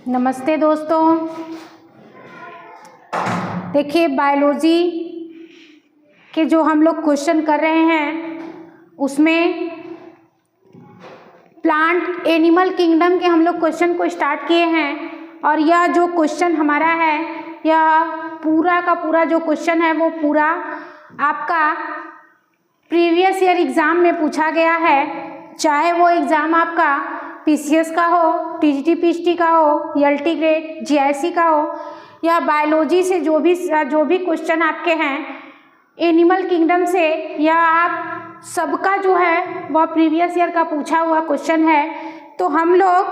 नमस्ते दोस्तों। देखिए, बायोलॉजी के जो हम लोग क्वेश्चन कर रहे हैं उसमें प्लांट एनिमल किंगडम के हम लोग क्वेश्चन को स्टार्ट किए हैं। और यह जो क्वेश्चन हमारा है, यह पूरा का पूरा जो क्वेश्चन है वो पूरा आपका प्रीवियस ईयर एग्ज़ाम में पूछा गया है। चाहे वो एग्ज़ाम आपका पीसीएस का हो, टीजीटी पीएचडी का हो, एलटी ग्रेड, जीआईसी का हो, या बायोलॉजी से जो भी क्वेश्चन आपके हैं एनिमल किंगडम से, या आप सबका जो है वह प्रीवियस ईयर का पूछा हुआ क्वेश्चन है। तो हम लोग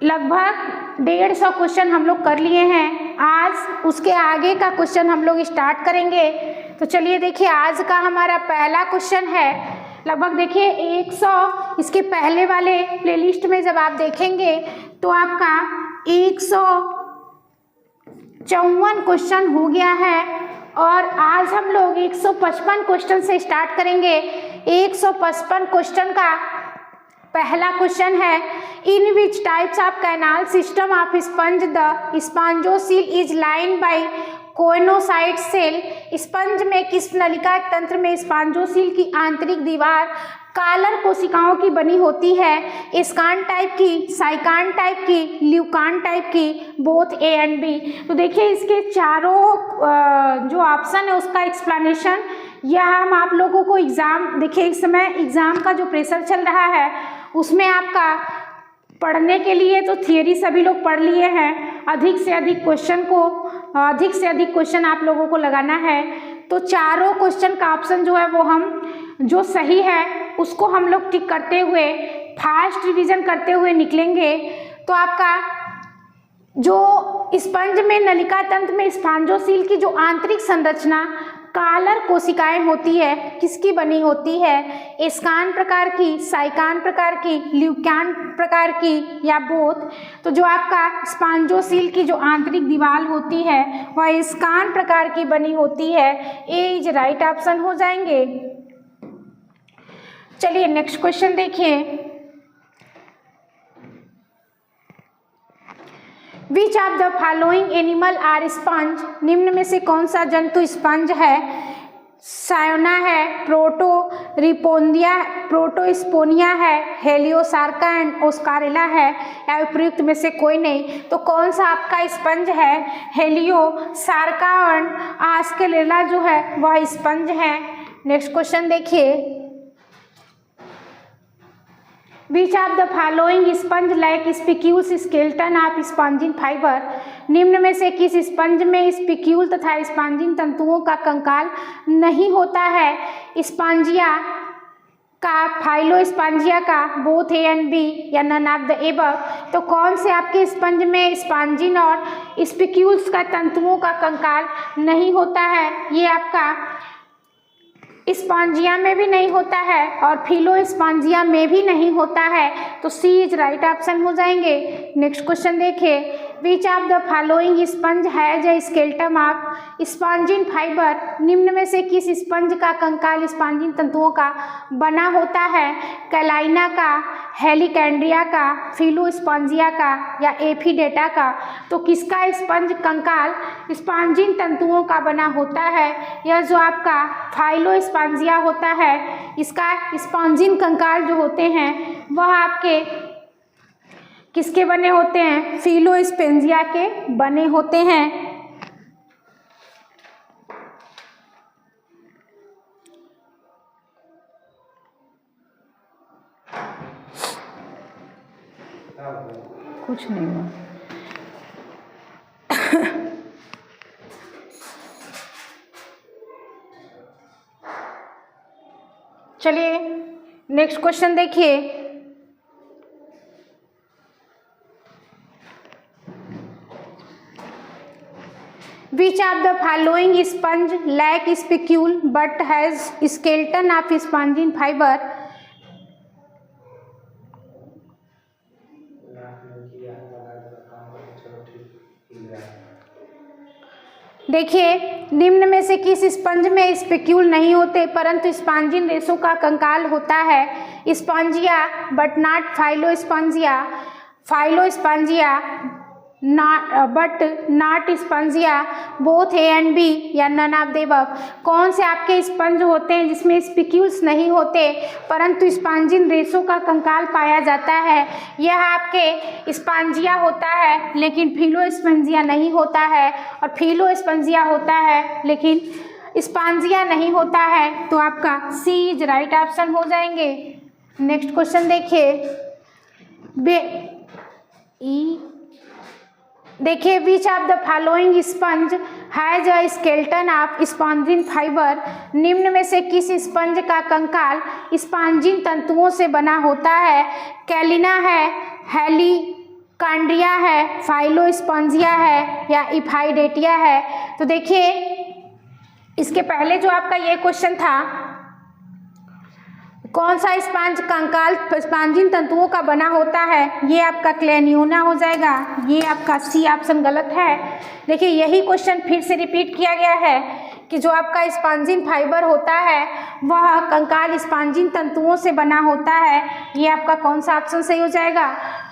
लगभग 150 क्वेश्चन हम लोग कर लिए हैं। आज उसके आगे का क्वेश्चन हम लोग स्टार्ट करेंगे। तो चलिए देखिए, आज का हमारा पहला क्वेश्चन है। लगभग देखिए 100, इसके पहले वाले प्लेलिस्ट में जब आप देखेंगे तो आपका 154 क्वेश्चन हो गया है। और आज हम लोग 155 क्वेश्चन से स्टार्ट करेंगे। 155 क्वेश्चन का पहला क्वेश्चन है, in which types of canal system of sponge the spongocoel is line by choanocyte cell. Sponge में किस नलिका तंत्र में स्पॉन्जोसील की आंतरिक दीवार कालर कोशिकाओं की बनी होती है? स्कान टाइप की, साइकान टाइप की, ल्यूकान टाइप की, बोथ ए एंड बी। तो देखिए, इसके चारों जो ऑप्शन है उसका एक्सप्लेनेशन यह हम आप लोगों को देखिए इस समय एग्ज़ाम का जो प्रेशर चल रहा है उसमें आपका पढ़ने के लिए तो थियरी सभी लोग पढ़ लिए हैं। अधिक से अधिक क्वेश्चन आप लोगों को लगाना है। तो चारों क्वेश्चन का ऑप्शन जो है वो हम जो सही है उसको हम लोग टिक करते हुए फास्ट रिवीजन करते हुए निकलेंगे। तो आपका जो स्पंज में नलिका तंत्र में स्पॉन्जोसील की जो आंतरिक संरचना कालर कोशिकाएं होती है, किसकी बनी होती है? स्कान प्रकार की, साइकान प्रकार की, ल्यूकान प्रकार की, या बोथ। तो जो आपका स्पॉन्जोसील की जो आंतरिक दीवार होती है वह स्कान प्रकार की बनी होती है। ए इज राइट ऑप्शन हो जाएंगे। चलिए नेक्स्ट क्वेश्चन देखिए, which of the following animal are sponge? निम्न में से कौन सा जंतु स्पंज है? सायोना है, प्रोटोस्पोनिया है, हेलियोसार्का एंड ओस्कारेला है, या उपयुक्त में से कोई नहीं। तो कौन सा आपका स्पंज है? हेलियोसार्का एंड ओस्कारेला जो है वह स्पंज है। नेक्स्ट क्वेश्चन देखिए, Which of the following sponge lack spicules skeleton of spongin fiber? निम्न में से किस स्पंज में स्पिक्यूल तथा स्पॉन्जिन तंतुओं का कंकाल नहीं होता है? स्पॉन्जिया का, फाइलोस्पॉन्जिया का, बोथ ए एंड बी, या नन ऑफ द एबव। तो कौन से आपके स्पंज में स्पॉन्जिन और स्पिक्यूल्स का तंतुओं का कंकाल नहीं होता है? ये आपका स्पॉन्जिया में भी नहीं होता है और फिलोस्पॉन्जिया में भी नहीं होता है। तो सी इज राइट ऑप्शन हो जाएंगे। नेक्स्ट क्वेश्चन देखिए, which of the following sponge has a skeleton of spongin fibre? निम्न में से किस स्पंज का कंकाल स्पॉन्जिन तंतुओं का बना होता है? कैलाइना का, हेलिकैंड्रिया का, फिलोस्पॉन्जिया का, या एफिडेटा का। तो किसका स्पंज कंकाल स्पॉन्जिन तंतुओं का बना होता है? यह जो आपका फाइलोस्पॉन्जिया होता है, इसका स्पॉन्जिन कंकाल जो होते हैं वह आपके किसके बने होते हैं? फिलोस्पॉन्जिया के बने होते हैं। कुछ नहीं हुआ। चलिए नेक्स्ट क्वेश्चन देखिए, Which of the following sponge lack spicule but has skeleton of spongin fiber? देखिए, निम्न में से किस स्पंज में स्पिक्यूल नहीं होते परंतु स्पॉन्जिन रेशों का कंकाल होता है? Spongia but not phyllospongia, phyllospongia, but not spongia, both A and B या नन ऑफ द अबव। कौन से आपके स्पंज होते हैं जिसमें स्पिक्यूल्स नहीं होते परंतु स्पॉन्जिन रेशों का कंकाल पाया जाता है? यह आपके स्पॉन्जिया होता है लेकिन फिलोस्पंजिया नहीं होता है, और फिलोस्पंजिया होता है लेकिन स्पॉन्जिया नहीं होता है। तो आपका सी इज राइट ऑप्शन हो जाएंगे। नेक्स्ट क्वेश्चन देखिए which of the following sponge has a skeleton of spongin fibre. निम्न में से किस स्पंज का कंकाल स्पॉन्जिन तंतुओं से बना होता है? कैलिना है, हेलिकांड्रिया है, फाइलोस्पॉन्जिया है या इफाइडेटिया है? तो देखिए इसके पहले जो आपका ये क्वेश्चन था, कौन सा स्पंज कंकाल स्पॉन्जिन तंतुओं का बना होता है, ये आपका क्लेनियोना हो जाएगा। ये आपका सी ऑप्शन गलत है। देखिए यही क्वेश्चन फिर से रिपीट किया गया है कि जो आपका स्पॉन्जिन फाइबर होता है वह कंकाल स्पॉन्जिन तंतुओं से बना होता है। ये आपका कौन सा ऑप्शन सही हो जाएगा?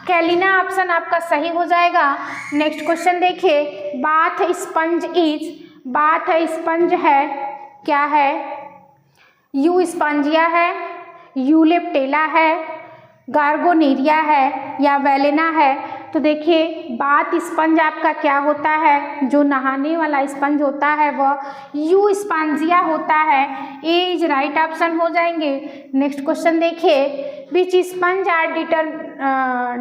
कैलिना ऑप्शन आपका सही हो जाएगा। नेक्स्ट क्वेश्चन देखिए, बाथ स्पंज है क्या है? यू स्पॉन्जिया है, यूलेप्टेला है, गार्गोनेरिया है या वेलेना है? तो देखिए बाथ स्पंज आपका क्या होता है? जो नहाने वाला स्पंज होता है वह यू स्पॉन्जिया होता है। ए इज राइट ऑप्शन हो जाएंगे। नेक्स्ट क्वेश्चन देखिए, which sponge are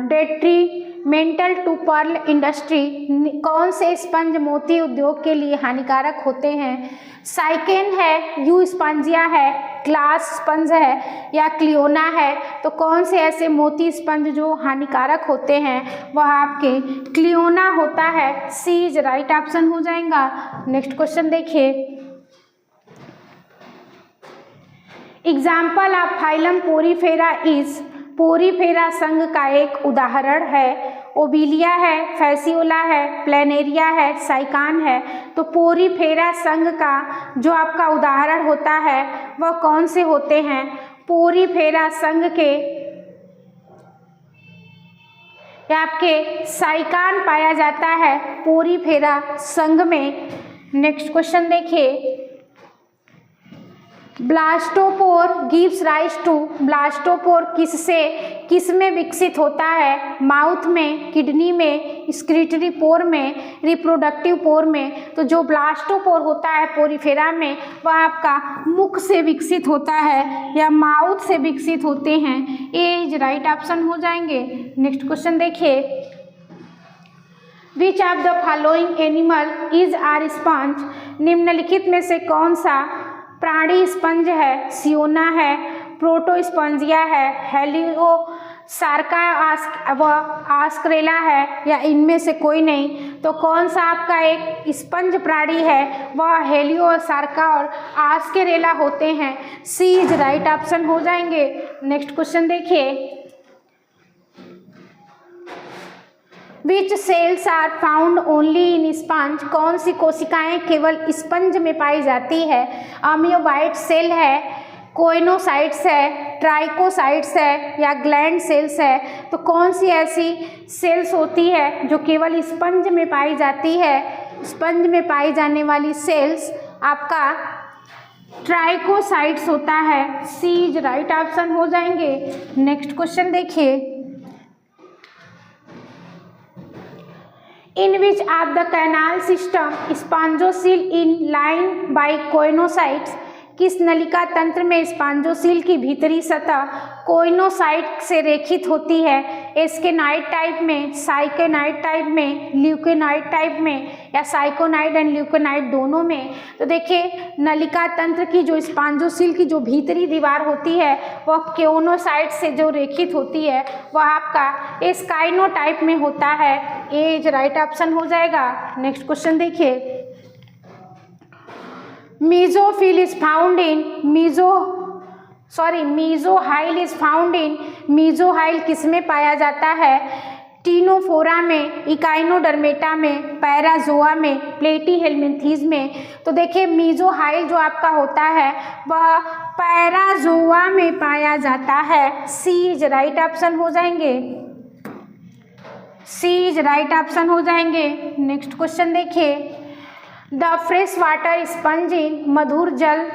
detrimental to pearl industry. कौन से स्पंज मोती उद्योग के लिए हानिकारक होते हैं? साइकेन है, यू स्पॉन्जिया है, ग्लास स्पंज है या क्लियोना है? तो कौन से ऐसे मोती स्पंज जो हानिकारक होते हैं वह आपके क्लियोना होता है। सी इज राइट ऑप्शन हो जाएगा। नेक्स्ट क्वेश्चन देखिए, example of phylum Porifera is. Porifera संघ का एक उदाहरण है। ओबिलिया है, फैसियोला है, प्लेनेरिया है, साइकान है। तो पोरीफेरा संघ का जो आपका उदाहरण होता है वह कौन से होते हैं? पोरीफेरा संघ के आपके साइकान पाया जाता है पोरीफेरा संघ में। नेक्स्ट क्वेश्चन देखिए, blastopore gives rise to. Blastopore किस में विकसित होता है? माउथ में, किडनी में, स्क्रीटरी पोर में, रिप्रोडक्टिव पोर में? तो जो ब्लास्टोपोर होता है पोरीफेरा में वह आपका मुख से विकसित होता है या माउथ से विकसित होते हैं। ए इज राइट ऑप्शन हो जाएंगे। नेक्स्ट क्वेश्चन देखिए, which of the following animal is are sponge. निम्नलिखित में से कौन सा प्राणी स्पंज है? सियोना है, प्रोटोस्पंजिया है, हेलियो सार्का आस्क्रेला है या इनमें से कोई नहीं? तो कौन सा आपका एक स्पंज प्राणी है वह हेलियो सार्का और आस्क्रेला होते हैं। सी इज राइट ऑप्शन हो जाएंगे। नेक्स्ट क्वेश्चन देखिए, which cells are found only in sponge. कौन सी कोशिकाएं केवल स्पंज में पाई जाती है? अमियोबाइट सेल है, कोइनोसाइट्स है, ट्राइकोसाइट्स है या ग्लैंड सेल्स है? तो कौन सी ऐसी सेल्स होती है जो केवल स्पंज में पाई जाती है? स्पंज में पाई जाने वाली सेल्स आपका ट्राइकोसाइट्स होता है। सी इज राइट ऑप्शन हो जाएंगे। नेक्स्ट क्वेश्चन देखिए, in which of the canal system spongocoel in line by coenocytes. किस नलिका तंत्र में स्पॉन्जोसील की भीतरी सतह कोइनोसाइट से रेखित होती है? एस्केनाइड टाइप में, साइकेनाइड टाइप में, ल्यूकेनाइड टाइप में या साइकोनाइड एंड ल्यूकेनाइड दोनों में? तो देखिए नलिका तंत्र की जो स्पॉन्जोसील की जो भीतरी दीवार होती है वह कोइनोसाइट से जो रेखित होती है वह आपका एस्काइनोटाइप में होता है। ए इज राइट ऑप्शन हो जाएगा। नेक्स्ट क्वेश्चन देखिए, mesophyll is found in mesohyl is found in. Mesohyl किसमें पाया जाता है? टीनोफोरा में, इकाइनोडर्मेटा में, पैराजोआ में, प्लेटीहेल्मिन्थीज में? तो देखिए मीजोहाइल जो आपका होता है वह पैराजोआ में पाया जाता है। सी इज राइट ऑप्शन हो जाएंगे। सी इज राइट ऑप्शन हो जाएंगे। नेक्स्ट क्वेश्चन देखिए, द फ्रेश वाटर स्पंज इन मधुर जल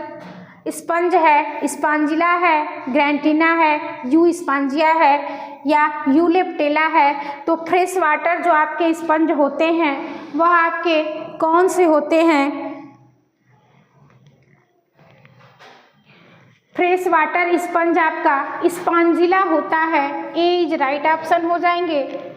स्पंज है, स्पॉन्जिला है, ग्रैंटिना है, यू स्पॉन्जिया है या यू लेप्टेला है। तो फ्रेश वाटर जो आपके स्पंज होते हैं वह आपके कौन से होते हैं? फ्रेश वाटर स्पंज आपका स्पॉन्जिला होता है। ए इज राइट ऑप्शन हो जाएंगे।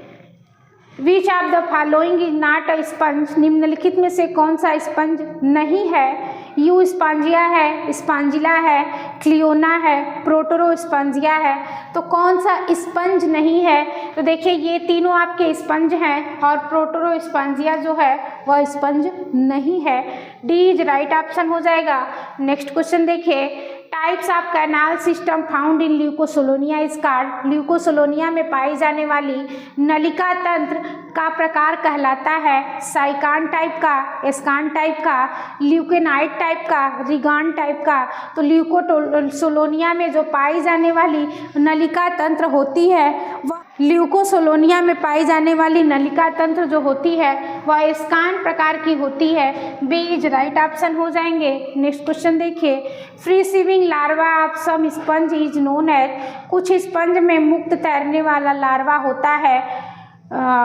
विच of the following is not a sponge, निम्नलिखित में से कौन सा स्पंज नहीं है? यू स्पॉन्जिया है, स्पॉन्जिला है, क्लियोना है, प्रोटोरोस्पॉन्जिया है। तो कौन सा स्पंज नहीं है? तो देखिए ये तीनों आपके स्पंज हैं और प्रोटोरोस्पॉन्जिया जो है वह स्पंज नहीं है। डी इज राइट ऑप्शन हो जाएगा। नेक्स्ट क्वेश्चन देखिए, types of canal system found in Leucosolenia is called, Leucosolenia में पाई जाने वाली नलिका तंत्र का प्रकार कहलाता है साइकान टाइप का, एस्कान टाइप का, ल्यूकेनाइट टाइप का, रिगान टाइप का। तो ल्यूकोसोलोनिया में जो पाई जाने वाली नलिका तंत्र होती है वह ल्यूकोसोलोनिया में पाई जाने वाली नलिका तंत्र जो होती है वह एस्कान प्रकार की होती है। बी इज राइट ऑप्शन हो जाएंगे। नेक्स्ट क्वेश्चन देखिए, free swimming larva of some sponge is known as, कुछ स्पंज में मुक्त तैरने वाला लार्वा होता है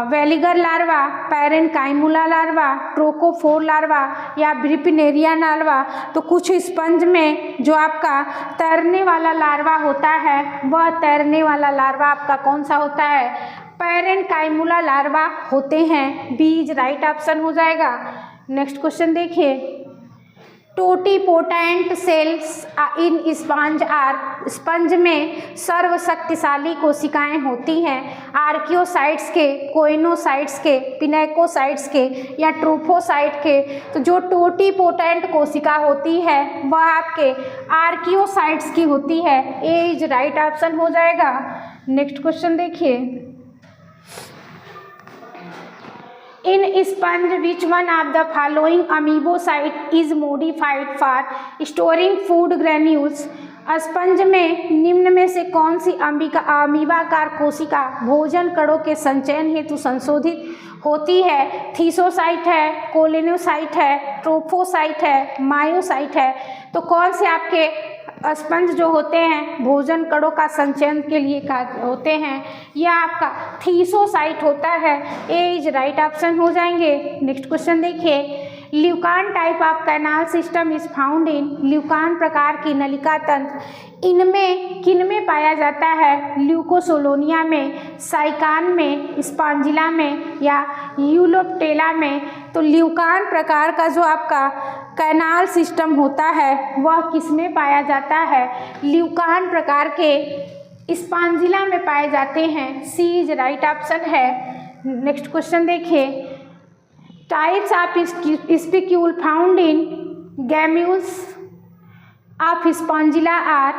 veliger larva, parenchymula larva, trochophore larva या ब्रिपिनेरिया लार्वा। तो कुछ स्पंज में जो आपका तैरने वाला लार्वा होता है वह तैरने वाला लार्वा आपका कौन सा होता है? पैरेनकाइमुला लार्वा होते हैं। बी इज राइट ऑप्शन हो जाएगा। नेक्स्ट क्वेश्चन देखिए, totipotent cells in sponge are, sponge में सर्वशक्तिशाली कोशिकाएं होती हैं आर्कियोसाइट्स के, कोइनोसाइट्स के, पिनेकोसाइट्स के या ट्रोफोसाइट के। तो जो टोटीपोटेंट कोशिका होती है वह आपके आर्कियोसाइट्स की होती है। ए इज राइट ऑप्शन हो जाएगा। नेक्स्ट क्वेश्चन देखिए, in sponge which one of the following amoebocyte is modified for storing food granules, sponge में निम्न में से कौन सी अमीबाकार कोशिका भोजन कणों के संचयन हेतु संशोधित होती है? थीसोसाइट है, कोलिनोसाइट है, ट्रोफोसाइट है, मायोसाइट है। तो कौन से आपके स्पंज जो होते हैं भोजन कणों का संचयन के लिए होते हैं? यह आपका थीसोसाइट होता है। ए इज राइट ऑप्शन हो जाएंगे। नेक्स्ट क्वेश्चन देखिए, leucon type of canal system is found in, leucon प्रकार की नलिका तंत्र इनमें किनमें पाया जाता है? ल्यूकोसोलोनिया में, साइकान में, स्पॉन्जिला में या यूलोप्टेला में। तो ल्यूकान प्रकार का जो आपका कैनाल सिस्टम होता है वह किसमें पाया जाता है? ल्यूकान प्रकार के स्पॉन्जिला में पाए जाते हैं। सी इज राइट ऑप्शन है। नेक्स्ट क्वेश्चन देखिए, types of spicule found in gemmules of Spongilla are,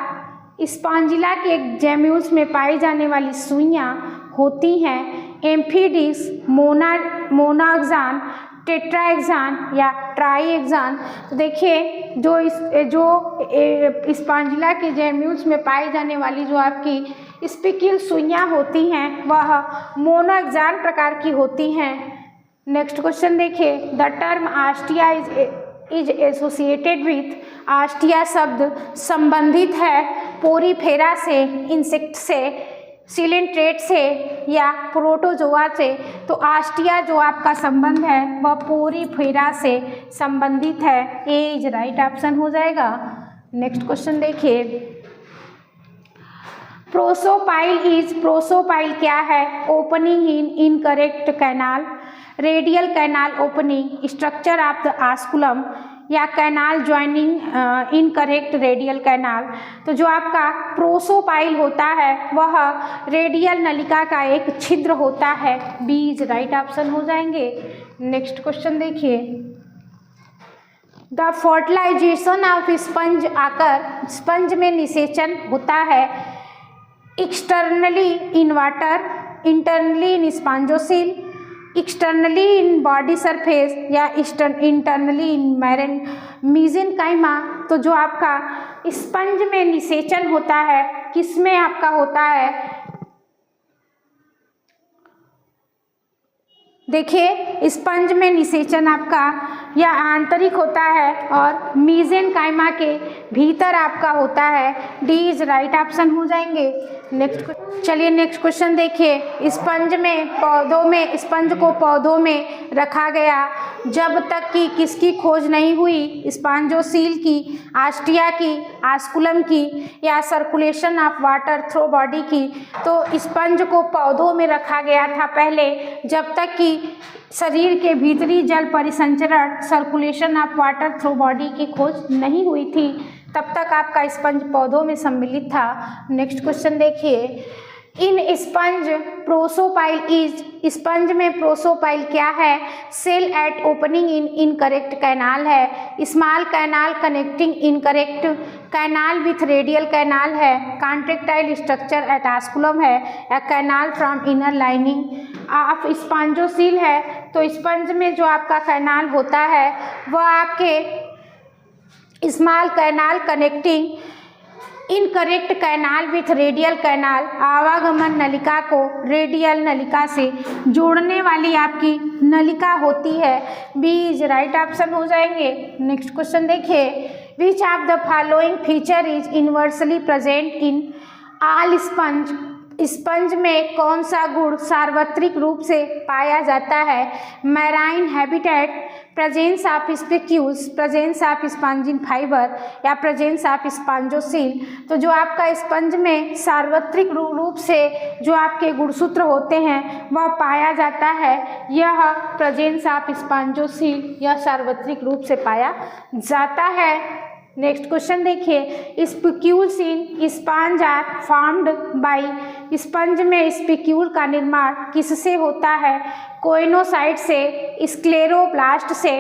Spongilla के गैम्यूल्स में पाई जाने वाली सुइयां होती हैं एम्फीडिस, मोनाक्सान, टेट्राएक्सान या ट्राईएक्सान। तो देखिए जो स्पॉन्जिला के गैम्यूल्स में पाई जाने वाली जो आपकी स्पिक्यूल सुइयां होती हैं वह मोनाक्सान प्रकार की होती हैं। नेक्स्ट क्वेश्चन देखिए, the term ostia is associated with, ostia शब्द संबंधित है पोरीफेरा से, इंसेक्ट से, सिलेंट्रेट से या प्रोटोजोआ से। तो आस्टिया जो आपका संबंध है वह पोरीफेरा से संबंधित है। ए इज राइट ऑप्शन हो जाएगा। नेक्स्ट क्वेश्चन देखिए, प्रोसोपाइल क्या है? Opening in incurrent canal, radial canal opening, structure of the osculum या canal joining incurrent radial canal. तो जो आपका प्रोसोपाइल होता है वह रेडियल नलिका का एक छिद्र होता है। बी इज राइट ऑप्शन हो जाएंगे। नेक्स्ट क्वेश्चन देखिए, द फर्टिलाइजेशन ऑफ स्पंज आकर, स्पंज में निषेचन होता है externally in water, internally in स्पॉन्जोसिल, externally in body surface या इंटरनली इन मीजेनकाइमा। तो जो आपका स्पंज में निषेचन होता है किसमें आपका होता है? देखिए स्पंज में निषेचन आपका या आंतरिक होता है और मीजेनकाइमा के भीतर आपका होता है। डी इज राइट ऑप्शन हो जाएंगे। चलिए नेक्स्ट क्वेश्चन देखिए। स्पंज को पौधों में रखा गया जब तक कि किसकी खोज नहीं हुई, स्पॉन्जोसील की, आस्टिया की, आस्कुलम की या circulation of water through body की। तो स्पंज को पौधों में रखा गया था पहले जब तक कि शरीर के भीतरी जल परिसंचरण circulation of water through body की खोज नहीं हुई थी, तब तक आपका स्पंज पौधों में सम्मिलित था। नेक्स्ट क्वेश्चन देखिए। In sponge prosopyle is, sponge में प्रोसोपाइल क्या है? Cell at opening in incurrent canal है, small canal connecting incurrent canal with radial canal है, कॉन्ट्रैक्टाइल स्ट्रक्चर एट आस्कुलम है या canal from inner lining of spongocoel है। तो स्पंज में जो आपका कैनाल होता है वह आपके small canal connecting incurrent canal with radial canal, आवागमन नलिका को रेडियल नलिका से जोड़ने वाली आपकी नलिका होती है। बी इज राइट ऑप्शन हो जाएंगे। नेक्स्ट क्वेश्चन देखिए। Which of the following feature is universally present in all sponge, sponge में कौन सा गुण सार्वत्रिक रूप से पाया जाता है? Marine habitat, presence of spicules, presence of spongin fibre या प्रेजेंस ऑफ स्पॉन्जोसील। तो जो आपका स्पंज में सार्वत्रिक रूप से जो आपके गुणसूत्र होते हैं वह पाया जाता है, यह प्रेजेंस ऑफ स्पॉन्जोसील यह सार्वत्रिक रूप से पाया जाता है। नेक्स्ट क्वेश्चन देखिए। Spicules in sponge are formed by, sponge में स्पिक्यूल का निर्माण किससे होता है? कोइनोसाइट से, स्क्लेरोब्लास्ट से,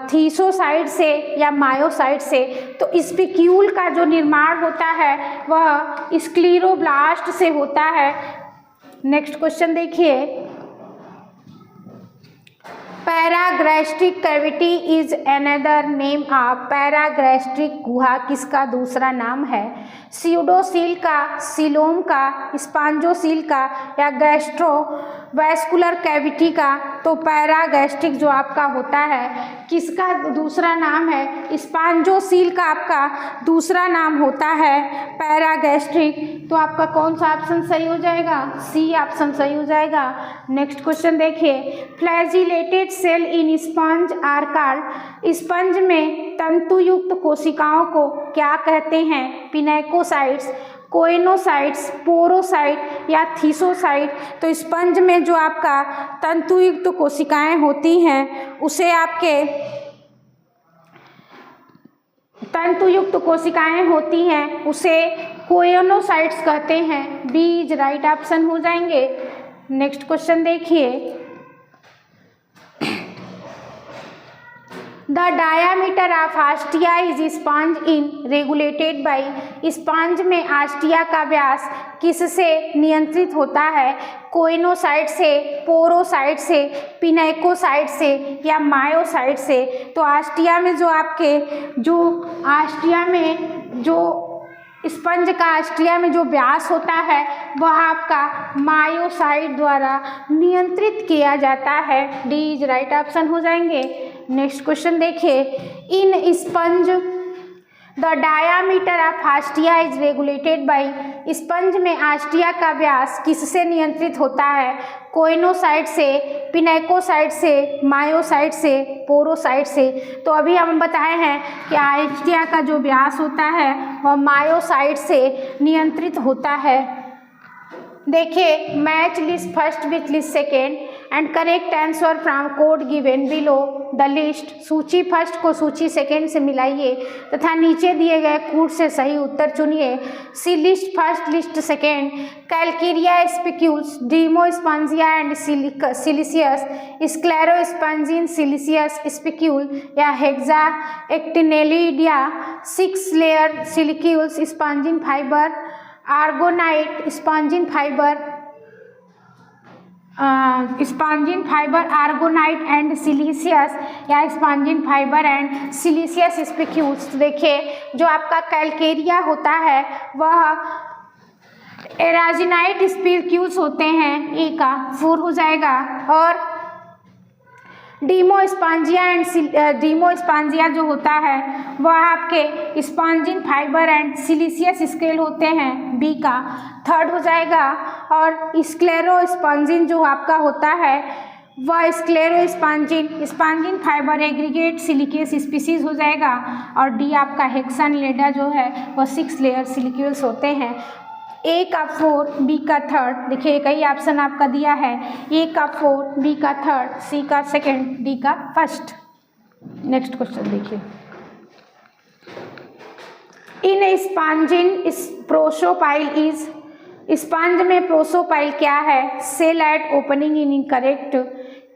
थीसोसाइट से या मायोसाइट से। तो स्पिक्यूल का जो निर्माण होता है वह स्क्लेरोब्लास्ट से होता है। नेक्स्ट क्वेश्चन देखिए। Paragastric cavity is another name of, paragastric गुहा किसका दूसरा नाम है? स्यूडोसील का, सीलोम का, स्पॉन्जोसील का या गैस्ट्रोवैस्कुलर कैविटी का। तो पैरागैस्ट्रिक जो आपका होता है किसका दूसरा नाम है? स्पॉन्जोसील का आपका दूसरा नाम होता है पैरागैस्ट्रिक। तो आपका कौन सा ऑप्शन सही हो जाएगा? सी ऑप्शन सही हो जाएगा। नेक्स्ट क्वेश्चन देखिए। Flagellated cell in sponge are called, sponge में तंतुयुक्त कोशिकाओं को क्या कहते हैं? पिनेकोसाइट्स, कोइनोसाइट्स, पोरोसाइट या थीसोसाइट। तो स्पंज में जो आपका तंतुयुक्त कोशिकाएं होती हैं उसे आपके तंतुयुक्त कोशिकाएं होती हैं उसे कोइनोसाइट्स कहते हैं। बी इज राइट ऑप्शन हो जाएंगे। नेक्स्ट क्वेश्चन देखिए। The diameter of ostia is sponge in regulated by, sponge में आस्टिया का व्यास किससे नियंत्रित होता है? कोइनोसाइट से, पोरोसाइट से, पिनेकोसाइट से या मायोसाइट से। तो आस्टिया में जो आपके स्पंज का आस्टिया में जो व्यास होता है वह आपका मायोसाइट द्वारा नियंत्रित किया जाता है। डी इज राइट ऑप्शन हो जाएंगे। नेक्स्ट क्वेश्चन देखिए। In sponge the diameter of ostia is regulated by, sponge में आस्टिया का व्यास किससे नियंत्रित होता है? कोइनोसाइट से, पिनेकोसाइट से, मायोसाइट से, पोरोसाइट से। तो अभी हम बताए हैं कि आस्टिया का जो व्यास होता है वह मायोसाइट से नियंत्रित होता है। देखिए। Match list first with list second and correct answer from code given below the list. सूची फर्स्ट को सूची सेकेंड से मिलाइए तथा नीचे दिए गए कोड से सही उत्तर चुनिए। See list first, list second. Calcarea spicules, Demospongiae and siliceous, sclerospongin siliceous spicule या Hexactinellida, 6 layer spicules, spongin fibre, aragonite, spongin fibre aragonite and siliceous या spongin fibre and siliceous spicules. देखिए जो आपका Calcarea होता है वह एराजिनाइट spicules होते हैं, ए का 4 हो जाएगा। और डीमोस्पांजिया जो होता है वह आपके spongin fibre and siliceous scale होते हैं, बी का 3rd हो जाएगा। और स्क्लेरोस्पॉन्जिन जो आपका होता है वह स्पॉन्जिन फाइबर एग्रीगेट सिलिकेस स्पीसीज हो जाएगा। और डी आपका हेक्सानिलिडा जो है वह 6 लेयर सिलिक्यूल्स होते हैं, ए का 4 बी का 3rd। देखिए कई ऑप्शन आपका दिया है, ए का 4 बी का 3rd सी का 2nd डी का 1st। नेक्स्ट क्वेश्चन देखिए, in spongin prosopyle is, sponge में प्रोसोपाइल क्या है? Cell at opening in incurrent,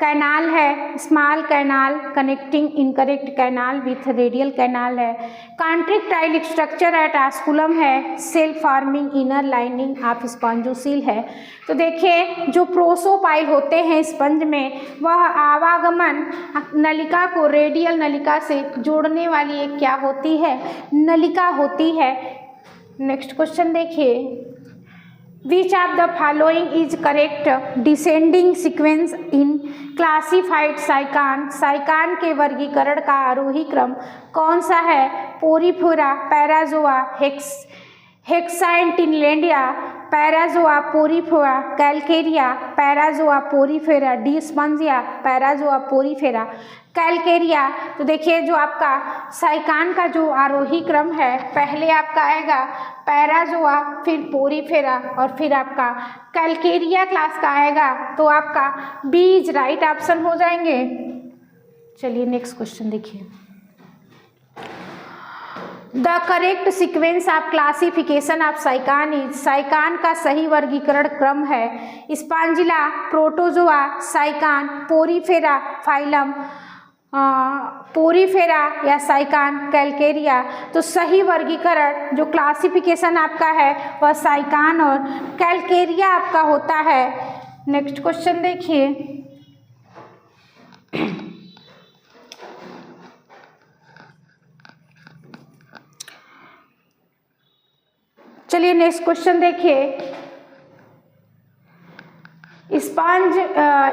canal है small canal connecting incurrent canal with radial canal है, कॉन्ट्रैक्टाइल स्ट्रक्चर एट आस्कुलम है, cell forming inner lining of spongocoel है। तो देखिए जो प्रोसोपाइल होते हैं स्पंज में वह आवागमन नलिका को रेडियल नलिका से जोड़ने वाली एक क्या होती है? नलिका होती है। नेक्स्ट क्वेश्चन देखिए, Which of the following is correct? Descending sequence in classified Sycon, Sycon के वर्गीकरण का आरोही क्रम कौन सा है? Porifera, Parazoa, Hexactinellida, Parazoa Porifera, Calcarea, Parazoa Porifera, Demospongiae, Parazoa Porifera, Calcarea. तो देखिए जो आपका साइकान का जो आरोही क्रम है, पहले आपका आएगा पैराजोआ, फिर पोरीफेरा और फिर आपका कैलकेरिया क्लास का आएगा। तो आपका बी इज राइट ऑप्शन हो जाएंगे। चलिए नेक्स्ट क्वेश्चन देखिए, the correct sequence of classification of Sycon is, Sycon का सही वर्गीकरण क्रम है Spongilla, protozoa, Sycon, Porifera, phylum, Porifera या साइकान, कैलकेरिया। तो सही वर्गीकरण जो क्लासिफिकेशन आपका है वह साइकान और कैलकेरिया आपका होता है। नेक्स्ट क्वेश्चन देखिए, चलिए नेक्स्ट क्वेश्चन देखिए,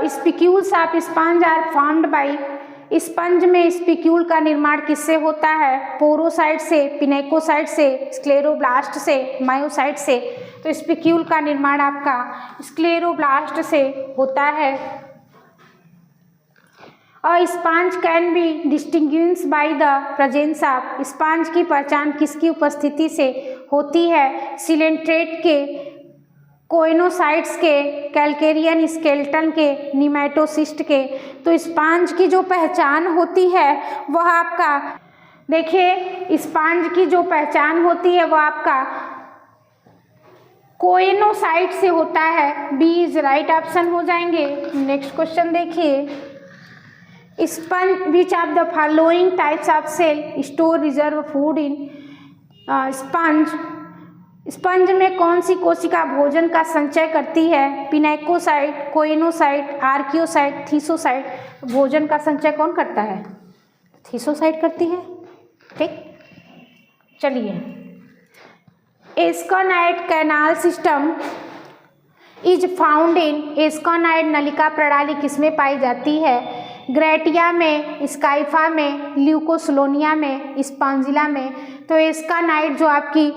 spicules of sponge are formed by, sponge में स्पिक्यूल का निर्माण किससे होता है? पोरोसाइट से, पिनेकोसाइट से, स्क्लेरोब्लास्ट से, मायोसाइट से। तो स्पिक्यूल का निर्माण आपका स्क्लेरोब्लास्ट से होता है। और sponge can be distinguished by the presence of, sponge की पहचान किसकी उपस्थिति से होती है? सिलेंट्रेट के, कोइनोसाइट्स के, कैलकेरियन स्केलेटन के, निमेटोसिस्ट के। तो स्पंज की जो पहचान होती है वह आपका, देखिए स्पंज की जो पहचान होती है वह आपका कोइनोसाइट से होता है, बी इज राइट ऑप्शन हो जाएंगे। नेक्स्ट क्वेश्चन देखिए, sponge which of the following types of cell store reserve food in, sponge में कौन सी कोशिका भोजन का संचय करती है? Pinacocyte, choanocyte, archaeocyte, thesocyte. भोजन का संचय कौन करता है? थीसोसाइट करती है। ठीक, चलिए, asconoid canal system is found in, asconoid नलिका प्रणाली किसमें पाई जाती है? ग्रेटिया में, स्काइफा में, ल्यूकोसलोनिया में, स्पॉन्जिला में। तो एस्कोनाइट जो आपकी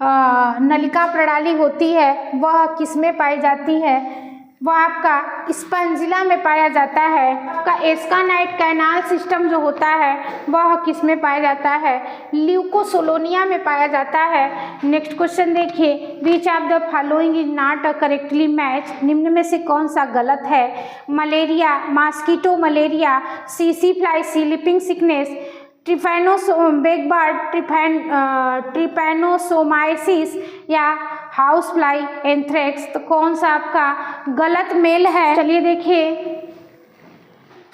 नलिका प्रणाली होती है वह किसमें पाई जाती है? वह आपका स्पॉन्जिला में पाया जाता है। आपका एस्कोनाइट कैनाल सिस्टम जो होता है वह किसमें पाया जाता है? ल्यूकोसलोनिया में पाया जाता है। नेक्स्ट क्वेश्चन देखिए, which of the following is not a correctly match, निम्न में से कौन सा गलत है? मलेरिया, मॉस्किटो मलेरिया, सीसी फ्लाई स्लीपिंग सिकनेस, ट्रिपैनोसोमाइसिस या हाउस फ्लाई एंथ्रेक्स। तो कौन सा आपका गलत मेल है? चलिए देखिए,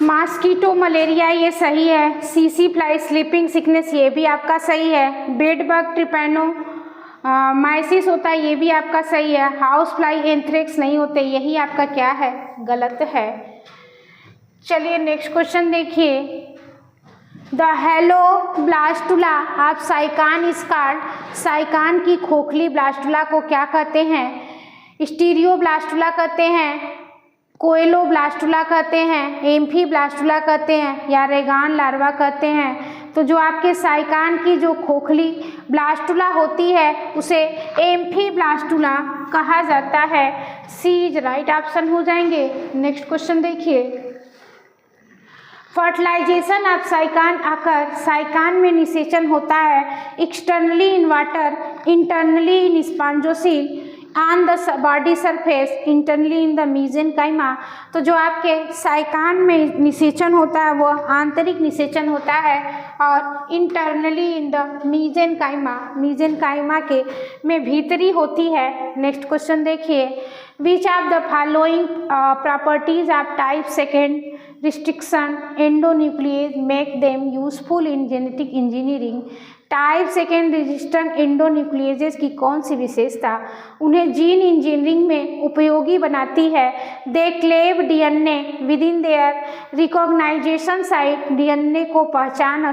मॉस्किटो मलेरिया ये सही है, सीसी फ्लाई स्लीपिंग सिकनेस ये भी आपका सही है, बेड बग ट्रिपैनोमाइसिस होता है ये भी आपका सही है, हाउस फ्लाई एंथ्रेक्स नहीं होते, यही आपका क्या है? गलत है। चलिए नेक्स्ट क्वेश्चन देखिए, the hello blastula of Sycon is called, Sycon की खोखली ब्लास्टुला को क्या कहते हैं? स्टीरियोब्लास्टुला कहते हैं, कोएलोब्लास्टुला कहते हैं, एम्फीब्लास्टुला कहते हैं या रेगान लार्वा कहते हैं। तो जो आपके साइकान की जो खोखली ब्लास्टुला होती है उसे एम्फीब्लास्टुला कहा जाता है। सी इज राइट ऑप्शन हो जाएंगे। नेक्स्ट क्वेश्चन देखिए, फर्टिलाइजेशन ऑफ साइकान आकर साइकान में निषेचन होता है externally in water, internally in spongocoel, on the body surface, internally in the mesenchyma. तो जो आपके साइकान में निषेचन होता है वो आंतरिक निषेचन होता है और इंटरनली इन द मीजेनकाइमा, मीजेनकाइमा के में भीतरी होती है। नेक्स्ट क्वेश्चन देखिए, which of the following properties of type second restriction endonuclease make them useful in genetic engineering. Type second resistant endonucleases की कौन सी विशेषता उन्हें जीन इंजीनियरिंग में उपयोगी बनाती है? They cleave DNA within their recognisation site, DNA को पहचान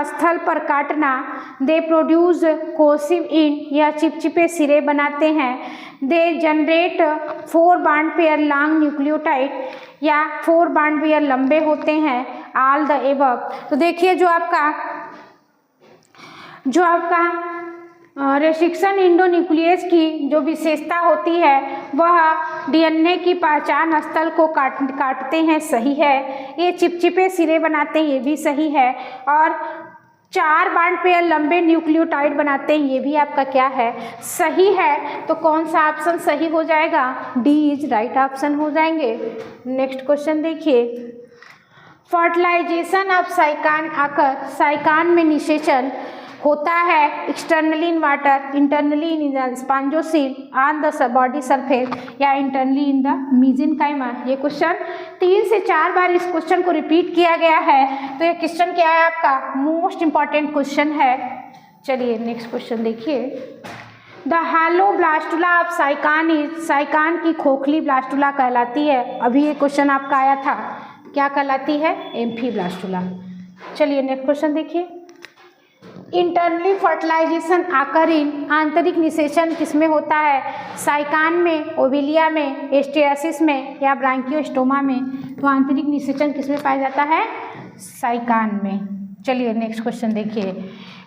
स्थल पर काटना। दे प्रोड्यूस कोसिव इन, यह चिपचिपे सिरे बनाते हैं। They generate 4 bond pair long nucleotide, या 4 बॉन्ड पेयर लंबे होते हैं। All the above. तो देखिए जो आपका रेस्ट्रिक्शन एंडोन्यूक्लियस की जो विशेषता होती है वह डीएनए की पहचान स्थल को काटते हैं, सही है। ये चिपचिपे सिरे बनाते हैं, ये भी सही है। और 4 बॉन्ड पेयर लंबे न्यूक्लियोटाइड बनाते हैं, ये भी आपका क्या है, सही है। तो कौन सा ऑप्शन सही हो जाएगा? डी इज राइट ऑप्शन हो जाएंगे। नेक्स्ट क्वेश्चन देखिए, फर्टिलाइजेशन ऑफ साइकान आकर साइकान में निषेचन होता है externally in water, internally in spongocoel, on the body surface या इंटरनली इन द मीजेनकाइमा। ये क्वेश्चन 3 से 4 बार इस क्वेश्चन को रिपीट किया गया है। तो ये क्वेश्चन क्या है आपका? मोस्ट इंपॉर्टेंट क्वेश्चन है। चलिए नेक्स्ट क्वेश्चन देखिए, the hello blastula of Sycon is, Sycon की खोखली ब्लास्टुला कहलाती है। अभी ये क्वेश्चन आपका आया था, क्या कहलाती है? एम्फीब्लास्टुला। चलिए नेक्स्ट क्वेश्चन देखिए, इंटरनली फर्टिलाइजेशन आकरिन, आंतरिक निषेचन किसमें होता है? साइकान में, ओविलिया में, एस्टियासिस में या ब्रांकियोस्टोमा में। तो आंतरिक निषेचन किसमें पाया जाता है? साइकान में। चलिए नेक्स्ट क्वेश्चन देखिए,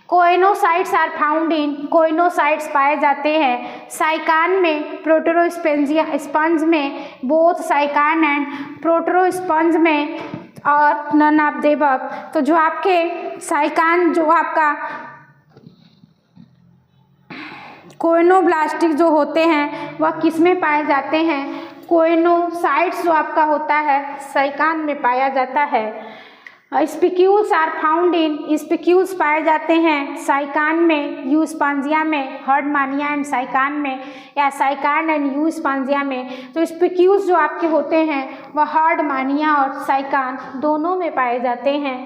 choanocytes are found in, choanocytes पाए जाते हैं साइकान में, प्रोटोस्पंज में, बोथ साइकान एंड प्रोटोस्पंज में, और नन ऑफ द अबव। तो जो आपके साइकान जो आपका कोइनोब्लास्टिक जो होते हैं वह किस में पाए जाते हैं? कोइनोसाइट्स जो आपका होता है साइकान में पाया जाता है। Spicules are found in, spicules पाए जाते हैं साइकान में, यूस्पांजिया में, हर्डमानिया एंड साइकान में, या साइकान एंड यूस्पांजिया में। तो स्पिक्यूल्स जो आपके होते हैं वह हर्डमानिया और साइकान दोनों में पाए जाते हैं।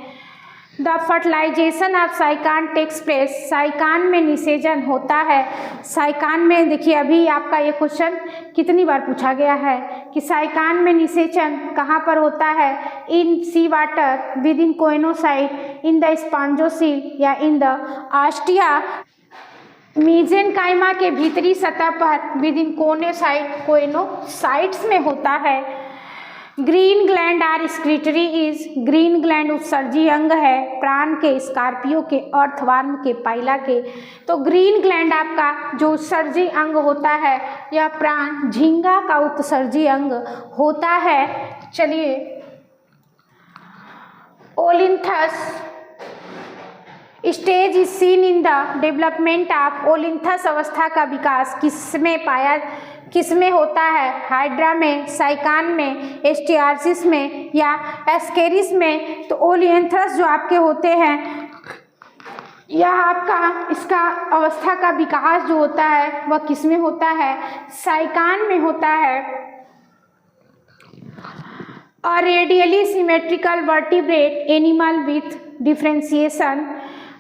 The fertilization of sycon takes place, sycon में निषेचन होता है। साइकान में देखिए अभी आपका ये क्वेश्चन कितनी बार पूछा गया है कि साइकान में निषेचन कहाँ पर होता है? In sea water, within choanocyte, in the spongocoel या इन द ऑस्टिया मीजेनकाइमा के भीतरी सतह पर, विद इन कोइनोसाइट्स में होता है। Green gland are secretory is, green gland उत्सर्जी अंग है प्राण के, स्कॉर्पियो के, अर्थवर्म के, पाइला के। तो ग्रीन ग्लैंड आपका जो उत्सर्जी अंग होता है यह प्राण झींगा का उत्सर्जी अंग होता है। चलिए, olynthus stage is seen in the development of, olynthus अवस्था का विकास किसमें होता है? हाइड्रा में, साइकान में, एस्टियासिस में या एस्केरिस में। तो ओलियंथस जो आपके होते हैं यह आपका इसका अवस्था का विकास जो होता है वह किसमें होता है? साइकान में होता है। A radially symmetrical vertebrate animal with differentiation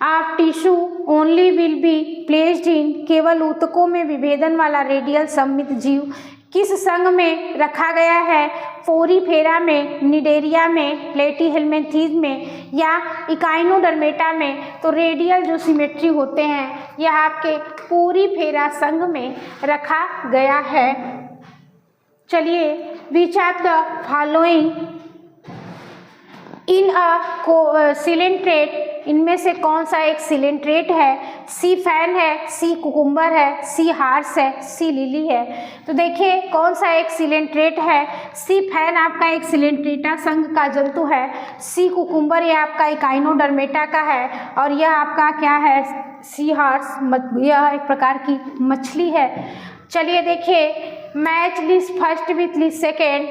of tissue only will be placed in, केवल ऊतकों में विभेदन वाला रेडियल सममित जीव किस संघ में रखा गया है? फोरीफेरा में, निडेरिया में, प्लेटीहेल्मिन्थीज में या इकाइनोडर्मेटा में, तो रेडियल जो सिमेट्री होते हैं यह आपके फोरीफेरा संघ में रखा गया है। चलिए, विच of the following in a coelenterate, इनमें से कौन सा एक सिलेंट्रेट है? सी फैन है, सी कुकुम्बर है, सी हार्स है, सी लिली है। तो देखिए कौन सा एक सिलेंट्रेट है। सी फैन आपका एक सिलेंट्रेटा संघ का जंतु है, सी कुकुम्बर ये आपका इकाइनोडर्मेटा का है, और यह आपका क्या है? सी हार्स, यह एक प्रकार की मछली है। चलिए देखिए, match list first with list second.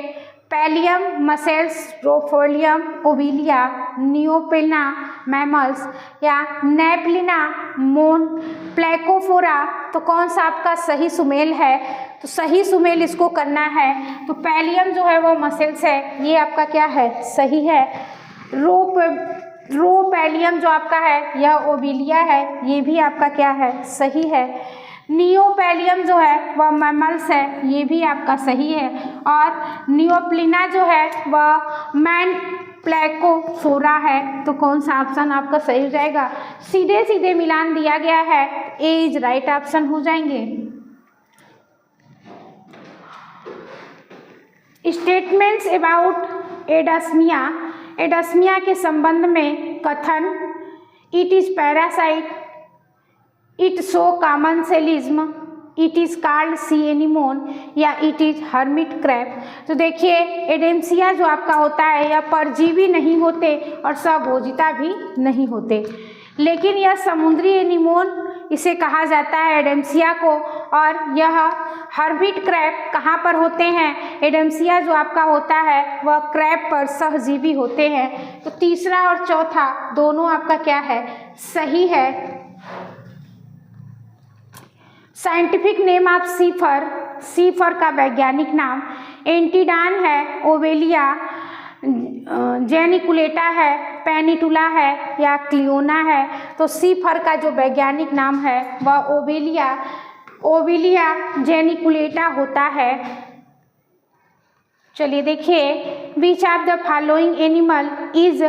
Pallium mussels, rhopalium Obelia, Neopilina mammals या नेपलिना मोन प्लेकोफोरा, तो कौन सा आपका सही सुमेल है? तो सही सुमेल इसको करना है। तो पैलियम जो है वो मसेल्स है, ये आपका क्या है? सही है। रोपैलियम जो आपका है यह ओविलिया है, ये भी आपका क्या है? सही है। नियोपेलियम जो है वह मैमल्स है, ये भी आपका सही है। और नियोप्लिना जो है वह मैन प्लेकोफोरा है, तो कौन सा ऑप्शन आपका सही हो जाएगा? सीधे सीधे मिलान दिया गया है, ए इज राइट ऑप्शन हो जाएंगे। स्टेटमेंट्स अबाउट एडास्मिया, एडास्मिया के संबंध में कथन। It is parasite, it show commensalism, it is called sea anemone या इट इज हर्मिट क्रैब। तो देखिए एडेम्सिया जो आपका होता है यह परजीवी नहीं होते और स्वभोजिता भी नहीं होते, लेकिन यह समुद्री एनिमोन इसे कहा जाता है एडेम्सिया को। और यह हर्मिट क्रैब कहाँ पर होते हैं? एडेम्सिया जो आपका होता है वह क्रैब पर सहजीवी होते हैं। तो तीसरा और चौथा दोनों आपका क्या है? सही है। साइंटिफिक नेम ऑफ सीफर, सीफर का वैज्ञानिक नाम एंटीडान है, ओवेलिया जेनिकुलेटा है, पेनिटुला है या क्लियोना है। तो सीफर का जो वैज्ञानिक नाम है वह ओविलिया जेनिकुलेटा होता है। चलिए देखिए, which of the following animal is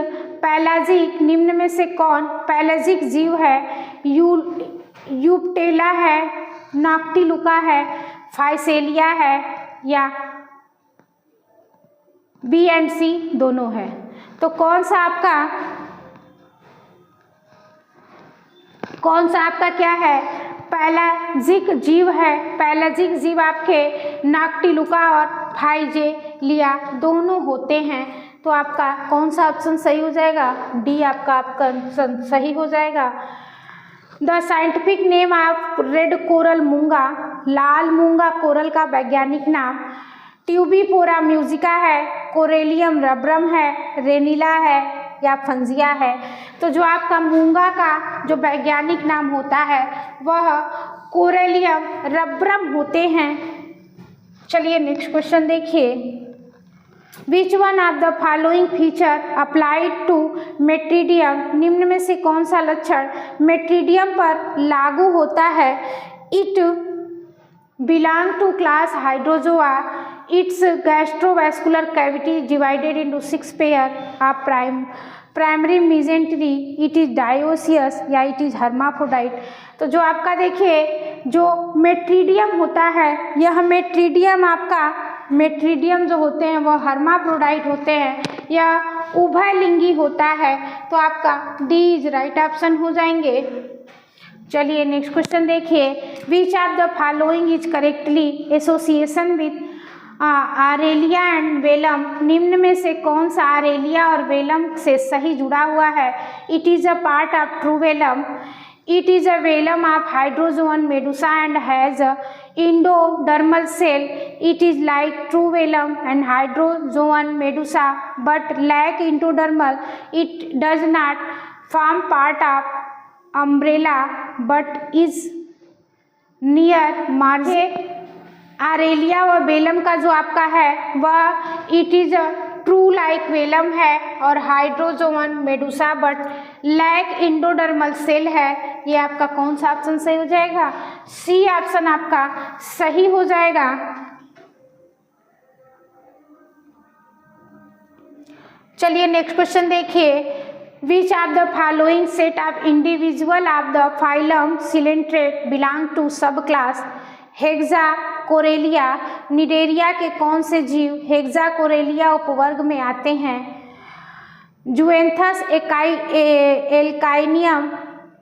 pelagic, निम्न में से कौन पैलाजिक जीव है? यूप्टेला है, नॉक्टिलुका है, फाइसेलिया है या बी एंड सी दोनों है। तो कौन सा आपका क्या है? पैलाजिक जीव है। पैलाजिक जीव आपके नॉक्टिलुका और फाइजेलिया दोनों होते हैं। तो आपका कौन सा ऑप्शन सही हो जाएगा? डी आपका सही हो जाएगा। The scientific name of red coral मूंगा, लाल मूंगा कोरल का वैज्ञानिक नाम ट्यूबिपोरा म्यूजिका है, कोरेलियम रब्रम है, रेनिला है या फंजिया है। तो जो आपका मूंगा का जो वैज्ञानिक नाम होता है वह कोरेलियम रब्रम होते हैं। चलिए नेक्स्ट क्वेश्चन देखिए, which one of the following feature applied to Metridium, निम्न में से कौन सा लक्षण मेट्रीडियम पर लागू होता है? It belong to class Hydrozoa, its gastrovascular cavity divided into 6 pair of primary mesentery, it is dioecious या इट इज हर्माफ्रोडाइट। तो जो आपका देखिए जो मेट्रीडियम होता है, यह मेट्रीडियम जो होते हैं वह हर्माफ्रोडाइट होते हैं, यह उभयलिंगी होता है। तो आपका डी इज राइट ऑप्शन हो जाएंगे। चलिए नेक्स्ट क्वेश्चन देखिए, which of the following is correctly association with Aurelia and velum, निम्न में से कौन सा आरेलिया और वेलम से सही जुड़ा हुआ है? It is a part of true velum, it is a velum of hydrozoan medusa and has endodermal cell, it is like true velum and hydrozoan medusa but lack endodermal, it does not form part of umbrella but is near margin। Aurelia व velum का जो आपका है वह it is a true like velum है और hydrozoan medusa but lack endodermal cell है। ये आपका कौन सा ऑप्शन सही हो जाएगा? सी ऑप्शन आपका सही हो जाएगा। चलिए नेक्स्ट क्वेश्चन देखिए, which of the following set of individual of the phylum coelenterate belong to sub class hexacorallia. Cnidaria के कौन से जीव हेक्साकोरेलिया उपवर्ग में आते हैं? जुएंथस एल्काइनियम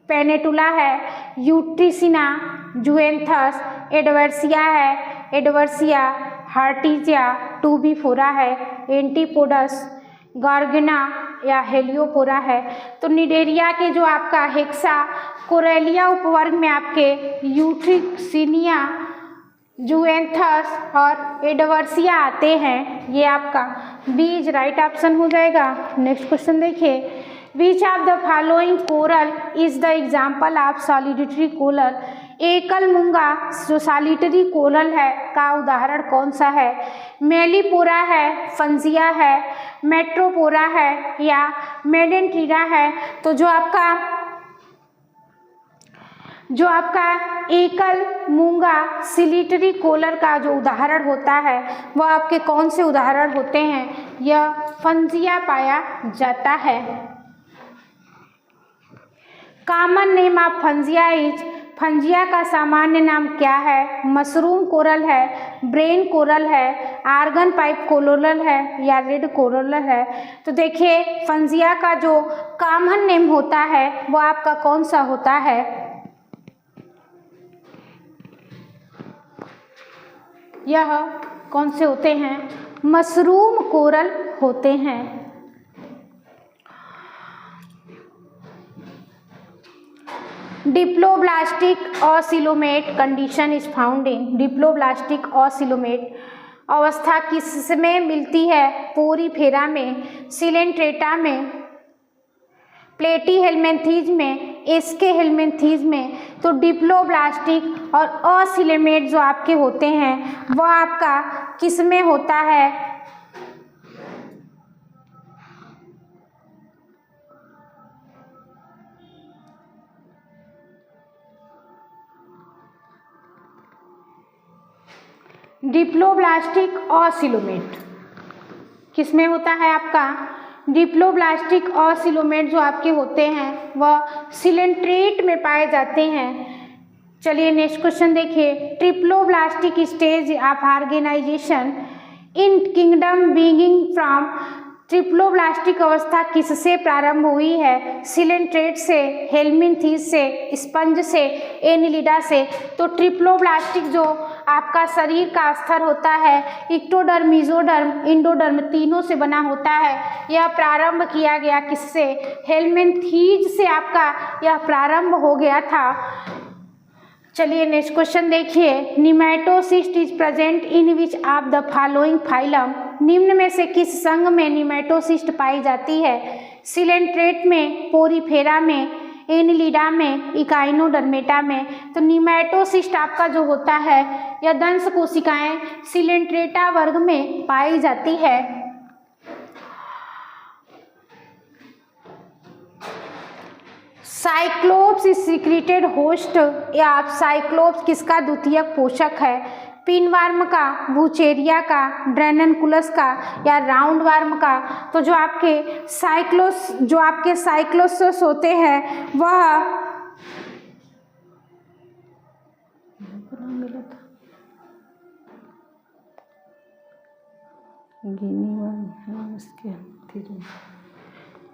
पेनेटुला है, यूट्रिसिना जुएंथस, एडवर्सिया है, एडवर्सिया हार्टिजिया, टूबीफोरा है, एंटीपोडस गार्गना या हेलियोपोरा है। तो निडेरिया के जो आपका हेक्साकोरेलिया उपवर्ग में आपके यूट्रिसिनिया जुएंथस और एडवर्सिया आते हैं। ये आपका बी राइट ऑप्शन हो जाएगा। नेक्स्ट क्वेश्चन देखिए, which of the following coral is the example of solitary coral. एकल मूंगा जो सॉलिटरी कोरल है का उदाहरण कौन सा है? मेलिपोरा है, फंजिया है, मेट्रोपोरा है या मेडेंट्रीरा है। तो जो आपका एकल मूंगा सिलिटरी कोलर का जो उदाहरण होता है वह आपके कौन से उदाहरण होते हैं? यह फंजिया पाया जाता है। कॉमन नेम ऑफ फंजिया इज, फंजिया का सामान्य नाम क्या है? मशरूम कोरल है, ब्रेन कोरल है, आर्गन पाइप कोरल है या रेड कोरल है। तो देखिए फंजिया का जो कॉमन नेम होता है वो आपका कौन सा होता है? यह कौन से होते हैं? मशरूम कोरल होते हैं। Diploblastic acoelomate condition is found in. Diploblastic acoelomate अवस्था किसमें मिलती है? पोरीफेरा में, सिलेंट्रेटा में, प्लेटीहेल्मिन्थीज में, एस्के हेल्मिन्थीज में। तो डिप्लोब्लास्टिक और ऑसिलोमेट जो आपके होते हैं वह आपका किसमें होता है? डिप्लोब्लास्टिक ऑसिलोमेट किसमें होता है आपका? डिप्लोब्लास्टिक ऑसिलोमेट जो आपके होते हैं वह सिलेंट्रेट में पाए जाते हैं। चलिए नेक्स्ट क्वेश्चन देखिए, triploblastic stage of organisation in kingdom beginning from. Triploblastic अवस्था किससे प्रारंभ हुई है? सिलेंट्रेट से, हेल्मिन्थीज से, स्पंज से, एनिलिडा से। तो ट्रिप्लोब्लास्टिक जो आपका शरीर का स्तर होता है इक्टोडर्म, मेसोडर्म, इंडोडर्म तीनों से बना होता है। यह प्रारंभ किया गया किससे? हेल्मिन्थीज से आपका यह प्रारंभ हो गया था। चलिए नेक्स्ट क्वेश्चन देखिए, nematocyst is present in which of the following phylum. निम्न में से किस संघ में निमेटोसिस्ट पाई जाती है? सिलेंट्रेट में, पोरीफेरा में, एनिलिडा में, इकाइनोडर्मेटा में। तो निमेटोसिस्ट आपका जो होता है यह दंश कोशिकाएं सिलेंट्रेटा वर्ग में पाई जाती है। साइक्लोप्स इज सीक्रेटेड होस्ट या साइक्लोप्स किसका द्वितीयक पोषक है? पिनवार्म का, बुचेरिया का, ड्रेननकुलस का या राउंड वार्म का। तो जो आपके साइक्लोसस होते हैं वह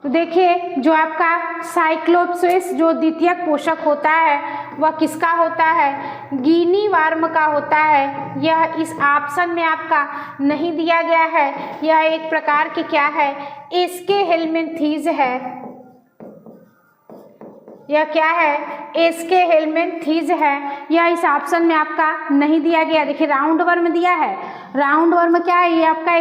तो देखिए जो आपका साइक्लोप्सिस जो द्वितीयक पोषक होता है वह किसका होता है? गिनी वार्म का होता है। यह इस ऑप्शन में आपका नहीं दिया गया है। यह एक प्रकार की क्या है? एस्के हेल्मिन्थीज है। यह क्या है? एस्के हेल्मिन्थीज है। यह इस ऑप्शन में आपका नहीं दिया गया। देखिए राउंड वर्म दिया है। राउंड वर्म क्या है? ये आपका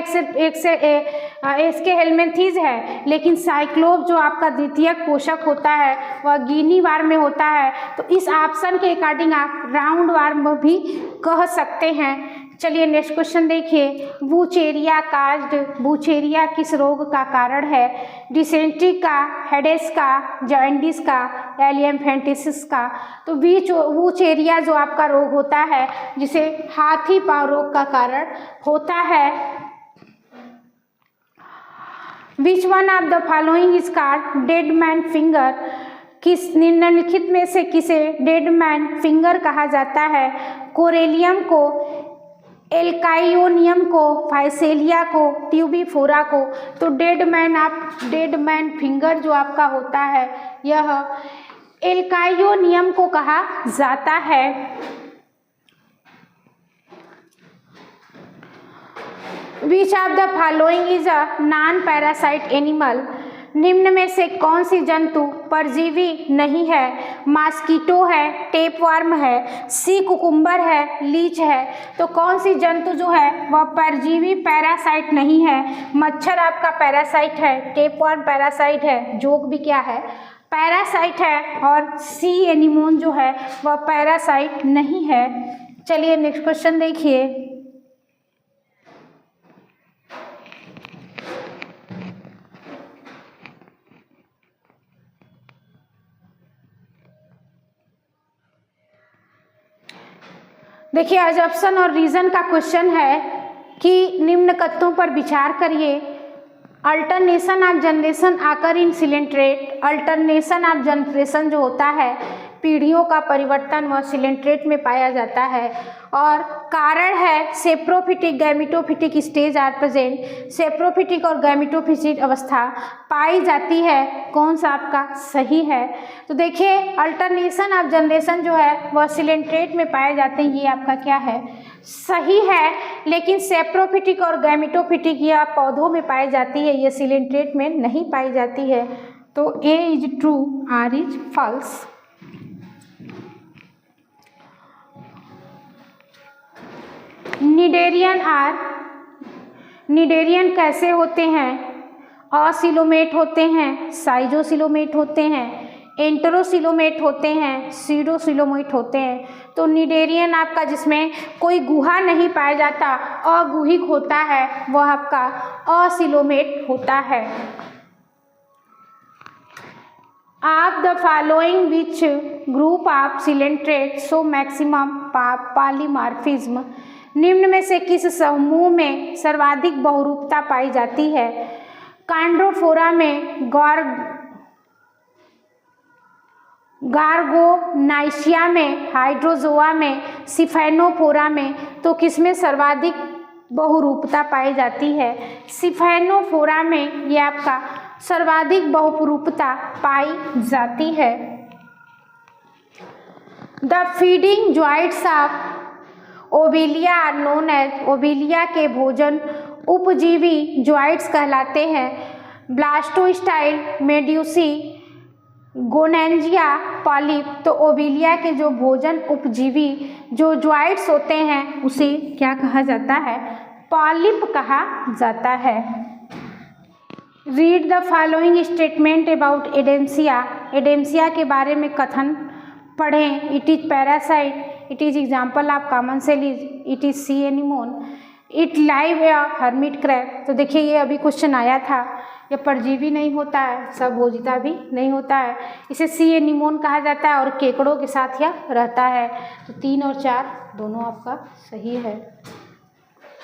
एस्के हेल्मिन्थीज है, लेकिन साइक्लोप जो आपका द्वितीयक पोषक होता है वह गिनी वार्म में होता है। तो इस ऑप्शन के अकॉर्डिंग आप राउंड वार्म भी कह सकते हैं। चलिए नेक्स्ट क्वेश्चन देखिए, बुचेरिया काज्ड। बुचेरिया किस रोग का कारण है? डिसेंट्री का, हेडेस का, जॉन्डिस का, एलियम्फेंटिसिस का। तो बुचेरिया जो आपका रोग होता है जिसे हाथी पांव रोग का कारण होता है विच one of the following is called dead man finger, किस निम्नलिखित में से किसे डेड मैन फिंगर कहा जाता है? कोरेलियम को, एल्काइयोनियम को, फाइसेलिया को, ट्यूबिफोरा को। तो डेड मैन फिंगर जो आपका होता है यह एल्काइयोनियम को कहा जाता है। Which of the following is a non parasite animal, निम्न में से कौन सी जंतु परजीवी नहीं है? मॉस्किटो है, टेपवर्म है, सी कुकुम्बर है, लीच है। तो कौन सी जंतु जो है वह परजीवी पैरासाइट नहीं है? मच्छर आपका पैरासाइट है, टेपवर्म पैरासाइट है, जोक भी क्या है? पैरासाइट है, और सी एनिमोन जो है वह पैरासाइट नहीं है। चलिए नेक्स्ट क्वेश्चन देखिए। देखिए अजम्पशन और रीजन का क्वेश्चन है कि निम्न कथनों पर विचार करिए। अल्टरनेशन ऑफ जनरेशन आकर इन सिलेंट्रेट, अल्टरनेशन ऑफ जनरेशन जो होता है पीढ़ियों का परिवर्तन वह सिलेंट्रेट में पाया जाता है। और कारण है saprophytic gametophytic stage are present, saprophytic और गैमिटोफिटिक अवस्था पाई जाती है। कौन सा आपका सही है? तो देखिए अल्टरनेशन ऑफ जनरेशन जो है वह सिलेंट्रेट में पाए जाते हैं, ये आपका क्या है? सही है। लेकिन सेप्रोफिटिक और गैमिटोफिटिक यह पौधों में पाई जाती है, ये सिलेंट्रेट में नहीं पाई जाती है। तो A is true, R is false. Cnidarian कैसे होते हैं? असिलोमेट होते हैं, साइजोसिलोमेट होते हैं, एंटेरोसिलोमेट होते हैं, सीडोसिलोमेट होते हैं। तो निडेरियन आपका जिसमें कोई गुहा नहीं पाया जाता, अगुहिक होता है, वह आपका असिलोमेट होता है। Of the following which group of coelenterate show maximum polymorphism, निम्न में से किस समूह में सर्वाधिक बहुरूपता पाई जाती है? कांड्रोफोरा में, गार्गोनाइशिया में, हाइड्रोजोआ में, सिफेनोफोरा में। तो किसमें सर्वाधिक बहुरूपता पाई जाती है? सिफेनोफोरा में ये आपका सर्वाधिक बहुरूपता पाई जाती है। The feeding joints of Obelia are known as, Obelia के भोजन उपजीवी जॉइंट्स कहलाते हैं। Blastostyle, medusae, gonangia, polyp. तो ओबेलिया के जो भोजन उपजीवी जो जॉइंट्स होते हैं उसे क्या कहा जाता है? पॉलिप कहा जाता है। Read the following statement about Adamsia, Adamsia के बारे में कथन पढ़ें। It is parasite, it is example of commensal, it is sea anemone, it live या हर्मिट क्रैब। तो देखिए ये अभी क्वेश्चन आया था, ये परजीवी नहीं होता है, सबभोजिता भी नहीं होता है, इसे सी एनिमोन कहा जाता है और केकड़ों के साथ यह रहता है। तो 3 और 4 दोनों आपका सही है।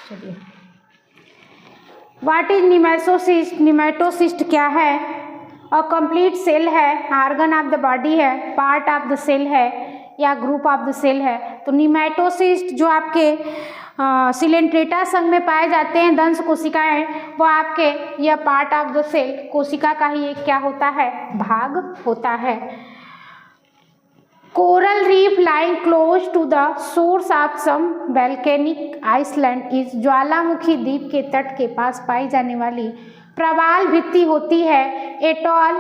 चलिए व्हाट इज निमेटोसिस्ट, निमेटोसिस्ट क्या है? अ कंप्लीट सेल है, आर्गन ऑफ द बॉडी है, पार्ट ऑफ द सेल है या ग्रुप ऑफ द सेल है। तो निमेटोसिस्ट जो आपके सिलेंट्रेटा संघ में पाए जाते हैं दंश कोशिकाएं, वो आपके यह पार्ट ऑफ द सेल कोशिका का ही एक क्या होता है? भाग होता है। Coral reef lying close to the source of some volcanic island is, ज्वालामुखी द्वीप के तट के पास पाई जाने वाली प्रवाल भित्ति होती है। Atoll,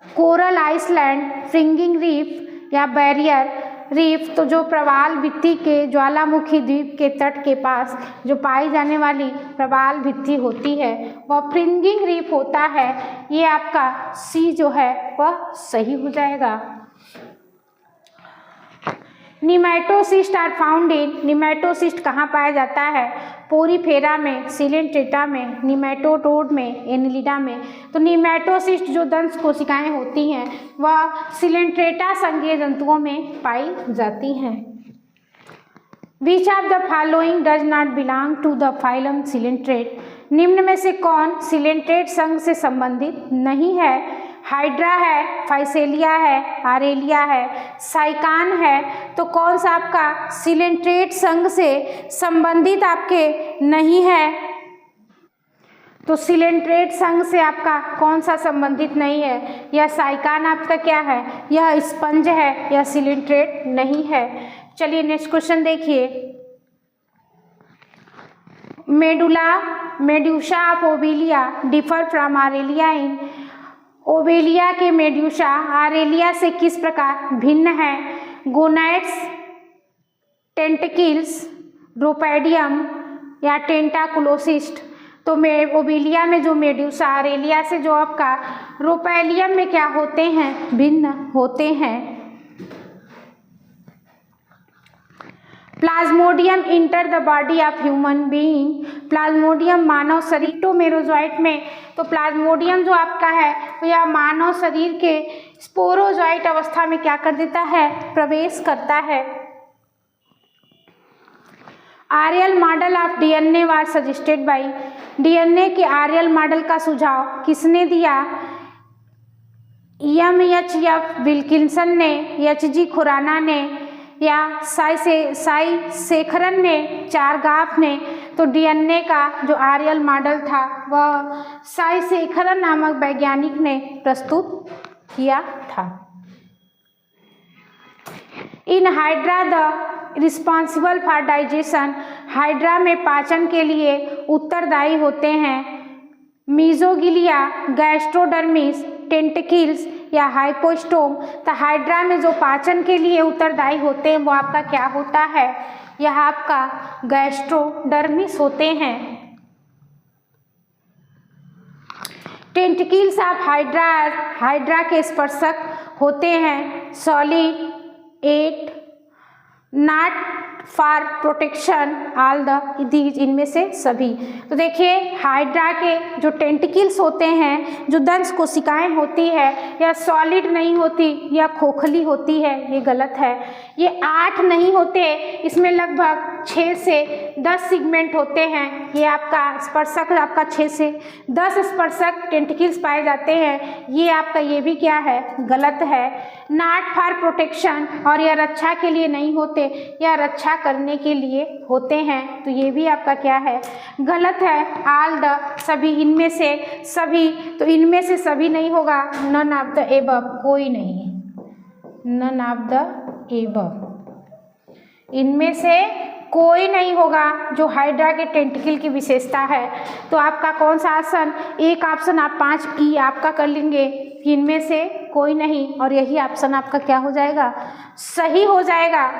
coral island, fringing reef या बैरियर रीफ। तो जो प्रवाल भित्ति के ज्वालामुखी द्वीप के तट के पास जो पाई जाने वाली प्रवाल भित्ति होती है वह फ्रिंगिंग रीफ होता है। ये आपका सी जो है वह सही हो जाएगा। Nematocyst are found in, nematocyst कहाँ पाया जाता है? पोरीफेरा में, सिलेंट्रेटा में, निमेटोडोड में, एनिलिडा में। तो निमेटोसिस्ट जो दंश कोशिकाएं होती हैं वह सिलेंट्रेटा संघीय जंतुओं में पाई जाती हैं। Which of the following does not belong to the phylum coelenterate, निम्न में से कौन सिलेंट्रेट संघ से संबंधित नहीं है? हाइड्रा है, फाइसेलिया है, आरेलिया है, साइकान है। तो कौन सा आपका सिलेंट्रेट संघ से संबंधित आपके नहीं है? तो सिलेंट्रेट संघ से आपका कौन सा संबंधित नहीं है? यह साइकान आपका क्या है? यह स्पंज है, यह सिलेंट्रेट नहीं है। चलिए नेक्स्ट क्वेश्चन देखिए। Medusa of Obelia differ from Aurelia in. Obelia के मेडुसा आरेलिया से किस प्रकार भिन्न है? गोनाड्स, टेंटिकल्स, ड्रोपैडियम या टेंटाकुलोसिस्ट। तो ओबेलिया में जो मेडुसा आरेलिया से जो आपका रोपैलियम में क्या होते हैं? भिन्न होते हैं। Plasmodium enter the body of human being. Plasmodium मानव शरीर तो मेरोजोइट में, तो प्लाज्मोडियम जो आपका है वो यह मानव शरीर के स्पोरोजोइट अवस्था में क्या कर देता है? प्रवेश करता है। Aerial model of DNA was suggested by. DNA के आर्यल मॉडल का सुझाव किसने दिया? एम.एच.एफ. विल्किंसन ने, एच.जी. खुराना ने या साई शेखरन ने, चारगाफ ने। तो डीएनए का जो आर्यल मॉडल था वह साई शेखरन नामक वैज्ञानिक ने प्रस्तुत किया था। In hydra the responsible for digestion. Hydra में पाचन के लिए उत्तरदायी होते हैं मीजोगिलिया, गैस्ट्रोडर्मिस, टेंटिकल्स या हाइपोस्टोम। तो हाइड्रा में जो पाचन के लिए उत्तरदायी होते हैं वो आपका क्या होता है? यह आपका गैस्ट्रोडर्मिस होते हैं। टेंटिकल्स ऑफ हाइड्रा के स्पर्शक होते हैं solid at not for protection all the these, इनमें से सभी। तो देखिए हाइड्रा के जो टेंटिकल्स होते हैं, जो दंश कोशिकाएं होती है, यह सॉलिड नहीं होती, यह खोखली होती है। ये गलत है। ये 8 नहीं होते, इसमें लगभग 6 से 10 सेगमेंट होते हैं। ये आपका स्पर्शक आपका 6 से 10 स्पर्शक टेंटिकल्स पाए जाते हैं। ये आपका ये भी क्या है? गलत है। नॉट फॉर प्रोटेक्शन, और यह रक्षा के लिए नहीं होते, यह रक्षा करने के लिए होते हैं। तो ये भी आपका क्या है? गलत है। ऑल द, सभी, इनमें से सभी। तो इनमें से सभी नहीं होगा। नन ऑफ द एबव, कोई नहीं है। नन ऑफ द एबव, इनमें से कोई नहीं होगा जो हाइड्रा के टेंटिकल की विशेषता है। तो आपका कौन सा ऑप्शन? एक ऑप्शन आप 5E आपका कर लेंगे, इनमें से कोई नहीं, और यही ऑप्शन आपका क्या हो जाएगा? सही हो जाएगा।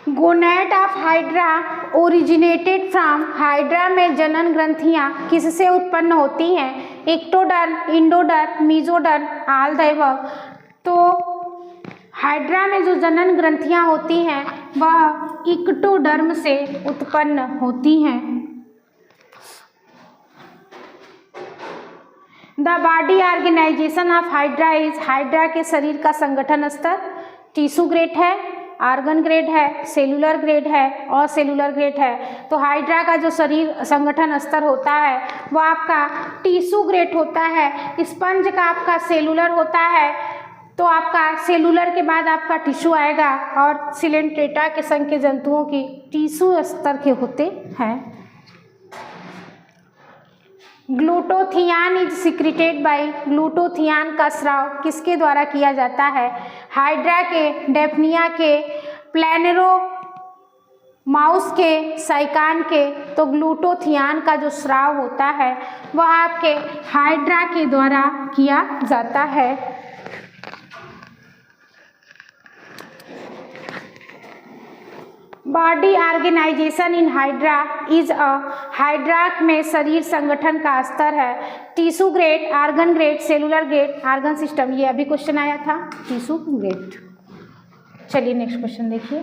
Gonad of hydra originated from. Hydra में जनन ग्रंथियां किससे उत्पन्न होती हैं? Ectoderm, endoderm, mesoderm, all the above. तो हाइड्रा में जो जनन ग्रंथियां होती हैं वह इक्टोडर्म से उत्पन्न होती हैं। The body organization of hydra is. Hydra के शरीर का संगठन स्तर टिश्यू ग्रेड है, आर्गन ग्रेड है, सेलुलर ग्रेड है और सेलुलर ग्रेड है। तो हाइड्रा का जो शरीर संगठन स्तर होता है वो आपका टिश्यू ग्रेड होता है। स्पंज का आपका सेलुलर होता है। तो आपका सेलुलर के बाद आपका टिश्यू आएगा, और सिलेंट्रेटा के संघ के जंतुओं की टिश्यू स्तर के होते हैं। ग्लूटोथियान इज सिक्रेटेड बाय। ग्लूटोथियान का स्राव किसके द्वारा किया जाता है? हाइड्रा के, डेफनिया के, प्लेनेरो माउस के, साइकान के। तो ग्लूटोथियान का जो स्राव होता है वह आपके हाइड्रा के द्वारा किया जाता है। Body organization in hydra is a. Hydra में शरीर संगठन का स्तर है tissue grade, organ grade, cellular grade, organ system. ये अभी क्वेश्चन आया था, टिश्यू ग्रेड। चलिए नेक्स्ट क्वेश्चन देखिए।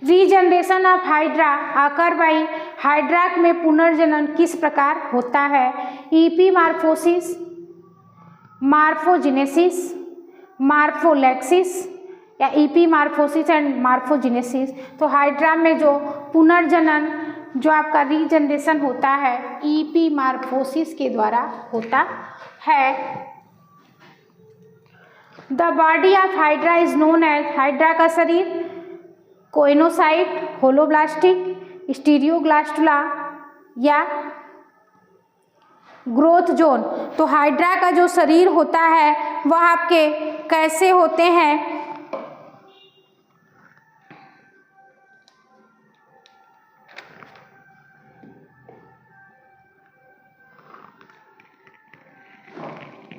Regeneration of hydra occur by hydra में पुनर्जनन किस प्रकार होता है? ईपीमॉर्फोसिस, मार्फोजेनेसिस, मार्फोलेक्सिस या ईपीमॉर्फोसिस एंड मार्फोजेनेसिस। तो हाइड्रा में जो पुनर्जनन जो आपका रीजनरेशन होता है ईपीमॉर्फोसिस के द्वारा होता है। The body of hydra is known as, hydra का शरीर कोइनोसाइट, होलोब्लास्टिक, स्टीरियोब्लास्टुला या ग्रोथ जोन। तो हाइड्रा का जो शरीर होता है वह आपके कैसे होते हैं?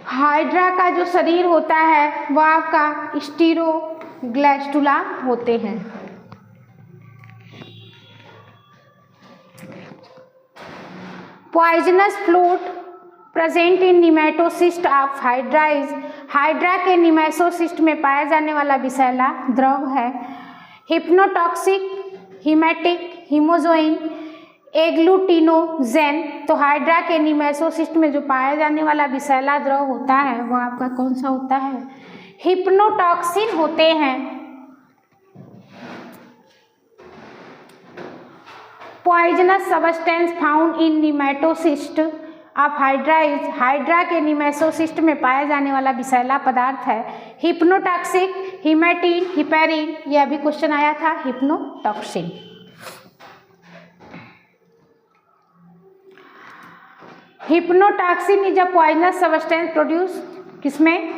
हाइड्रा का जो शरीर होता है वह आपका स्टीरोब्लास्टुला होते हैं। Poisonous fluid present in nematocyst of hydra is, hydra के निमेटोसिस्ट में पाया जाने वाला विषैला द्रव है हिप्नोटॉक्सिक, हिमेटिक, हिमोजोइन, एग्लूटिनोजेन। तो हाइड्रा के निमेटोसिस्ट में जो पाया जाने वाला विषैला द्रव होता है वो आपका कौन सा होता है? हिप्नोटॉक्सिन होते हैं। Poisonous substance found in nematocyst of hydra is, hydra के निमेटोसिस्ट में पाया जाने वाला विषैला पदार्थ है हिप्नोटॉक्सिक, हिमेटिन, हिपेरिन। यह भी क्वेश्चन आया था hypnotoxin. Hypnotoxin is a poisonous substance produce किसमें?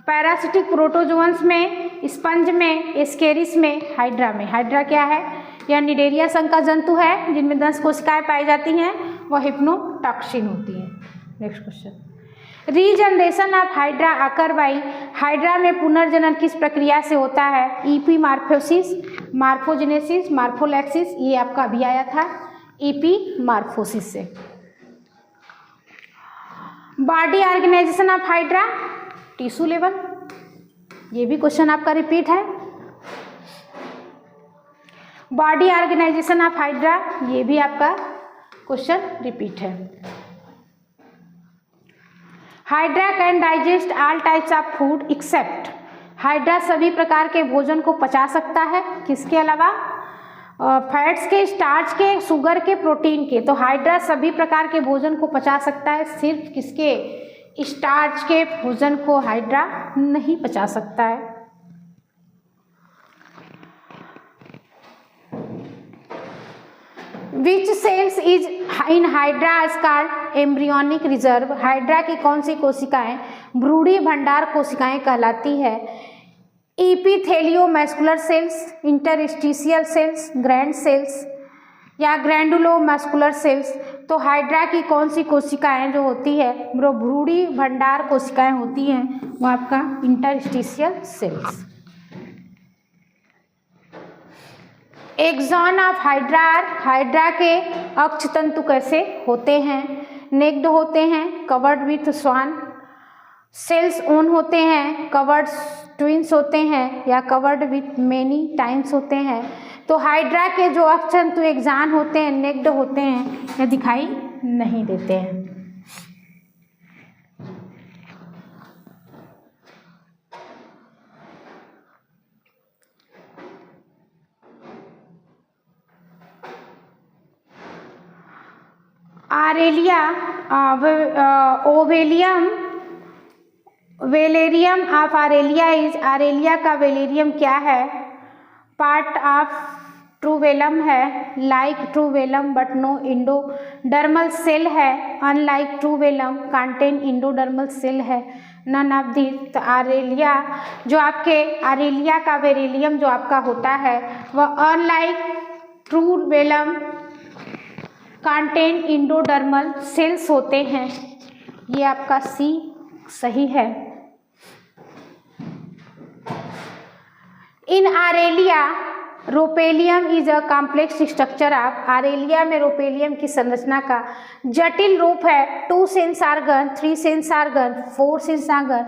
पैरासिटिक प्रोटोजोअन्स में, स्पंज में, एस्केरिस में, हाइड्रा में। हाइड्रा क्या है? यह निडेरिया संघ का जंतु है जिनमें 10 कोशिकाएं पाई जाती हैं, वह हिप्नोटॉक्सिन होती है। Next question, regeneration of hydra occur by, hydra में पुनर्जनन किस प्रक्रिया से होता है? ईपीमॉर्फोसिस, मार्फोजेनेसिस, मार्फोलेक्सिस। ये आपका अभी आया था ईपीमॉर्फोसिस से। Body organization of hydra tissue level, ये भी क्वेश्चन आपका रिपीट है। बॉडी ऑर्गेनाइजेशन ऑफ हाइड्रा, ये भी आपका क्वेश्चन रिपीट है। Hydra can digest all types of food except, hydra सभी प्रकार के भोजन को पचा सकता है, किसके अलावा? फैट्स के, स्टार्च के, शुगर के, प्रोटीन के। तो हाइड्रा सभी प्रकार के भोजन को पचा सकता है, सिर्फ किसके? स्टार्च के भोजन को हाइड्रा नहीं पचा सकता है। Which cells is in hydra is called embryonic reserve, Hydra की कौन सी कोशिकाएं भ्रूणी भंडार कोशिकाएं कहलाती है? Epitheliomuscular cells, interstitial cells, gland cells या ग्रैंडुलोमैस्कुलर सेल्स। तो हाइड्रा की कौन सी कोशिकाएं जो होती है वो भ्रूणी भंडार कोशिकाएं होती हैं, वो आपका interstitial cells. Axon of hydra, hydra के अक्षतंतु कैसे होते हैं? नेक्ड होते हैं, covered with Schwann, cells own होते हैं, कवर्ड ट्विंस होते हैं या कवर्ड विथ मेनी टाइम्स होते हैं। तो हाइड्रा के जो अक्षतंतु एक्सॉन होते हैं, नेक्ड होते हैं या दिखाई नहीं देते हैं। आरेलिया, ओवेलियम, वेलेरियम ऑफ आरेलिया इज, आरेलिया का वेलेरियम क्या है? पार्ट ऑफ ट्रूवेलम है, like ट्रूवेलम but no endodermal cell है, unlike true velum contain endodermal cell है, नन ऑफ दी। तो आरेलिया जो आपके आरेलिया का वेलेरियम जो आपका होता है वह unlike true velum contain endodermal cells होते हैं। ये आपका सी सही है। In Aurelia rhopalium is a complex structure of, Aurelia में रोपेलियम की संरचना का जटिल रूप है 2 sense organ, 3 sense organ, 4 sense organ,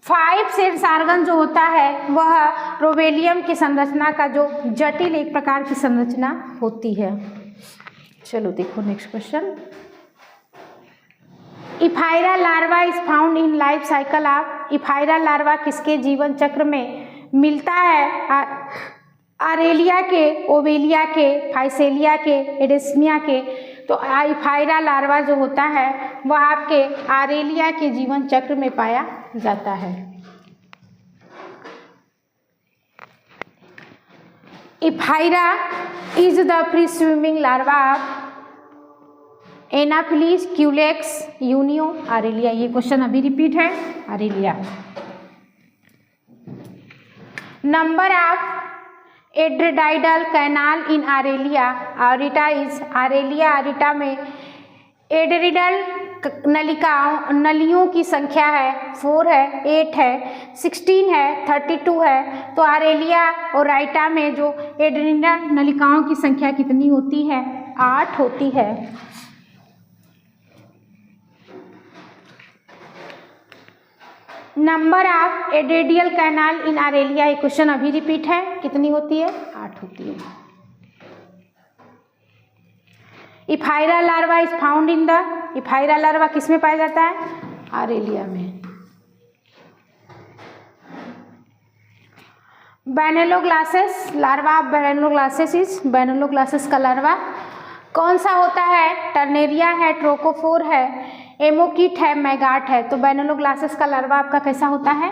5 cells organ जो होता है वह रोवेलियम की संरचना का जो जटिल एक प्रकार की संरचना होती है। चलो देखो next question. Ephyra larva is found in life cycle of, ephyra larva किसके जीवन चक्र में मिलता है? आरेलिया के, ओवेलिया के, फाइसेलिया के, एडेस्मिया के। तो इफाइरा लार्वा जो होता है वह आपके आरेलिया के जीवन चक्र में पाया जाता है। Ephyra is the free swimming larva of Anopheles, Culex, Unio, Aurelia. ये क्वेश्चन अभी रिपीट है, Aurelia. Number of adradial canal in Aurelia aurita is, Aurelia aurita में एड्रेडाइडल नलियों की संख्या है 4 है, 8 है, 16 है, 32 है। तो आरेलिया और राइटा में जो एड्रेडाइडल नलिकाओं की संख्या कितनी होती है? 8 होती है। नंबर ऑफ एड्रेडियल कैनाल इन आरेलिया, ये क्वेश्चन अभी रिपीट है, कितनी होती है? 8 होती है। Ephyra larva is found in the, ephyra larva किस में पाया जाता है? आरेलिया में। Balanoglossus, larva of Balanoglossus is, Balanoglossus का लार्वा कौन सा होता है? टर्नेरिया है, ट्रोकोफोर है, एमोकिट है, मैगाट है। तो बैनेलोग्लासेस का लार्वा आपका कैसा होता है?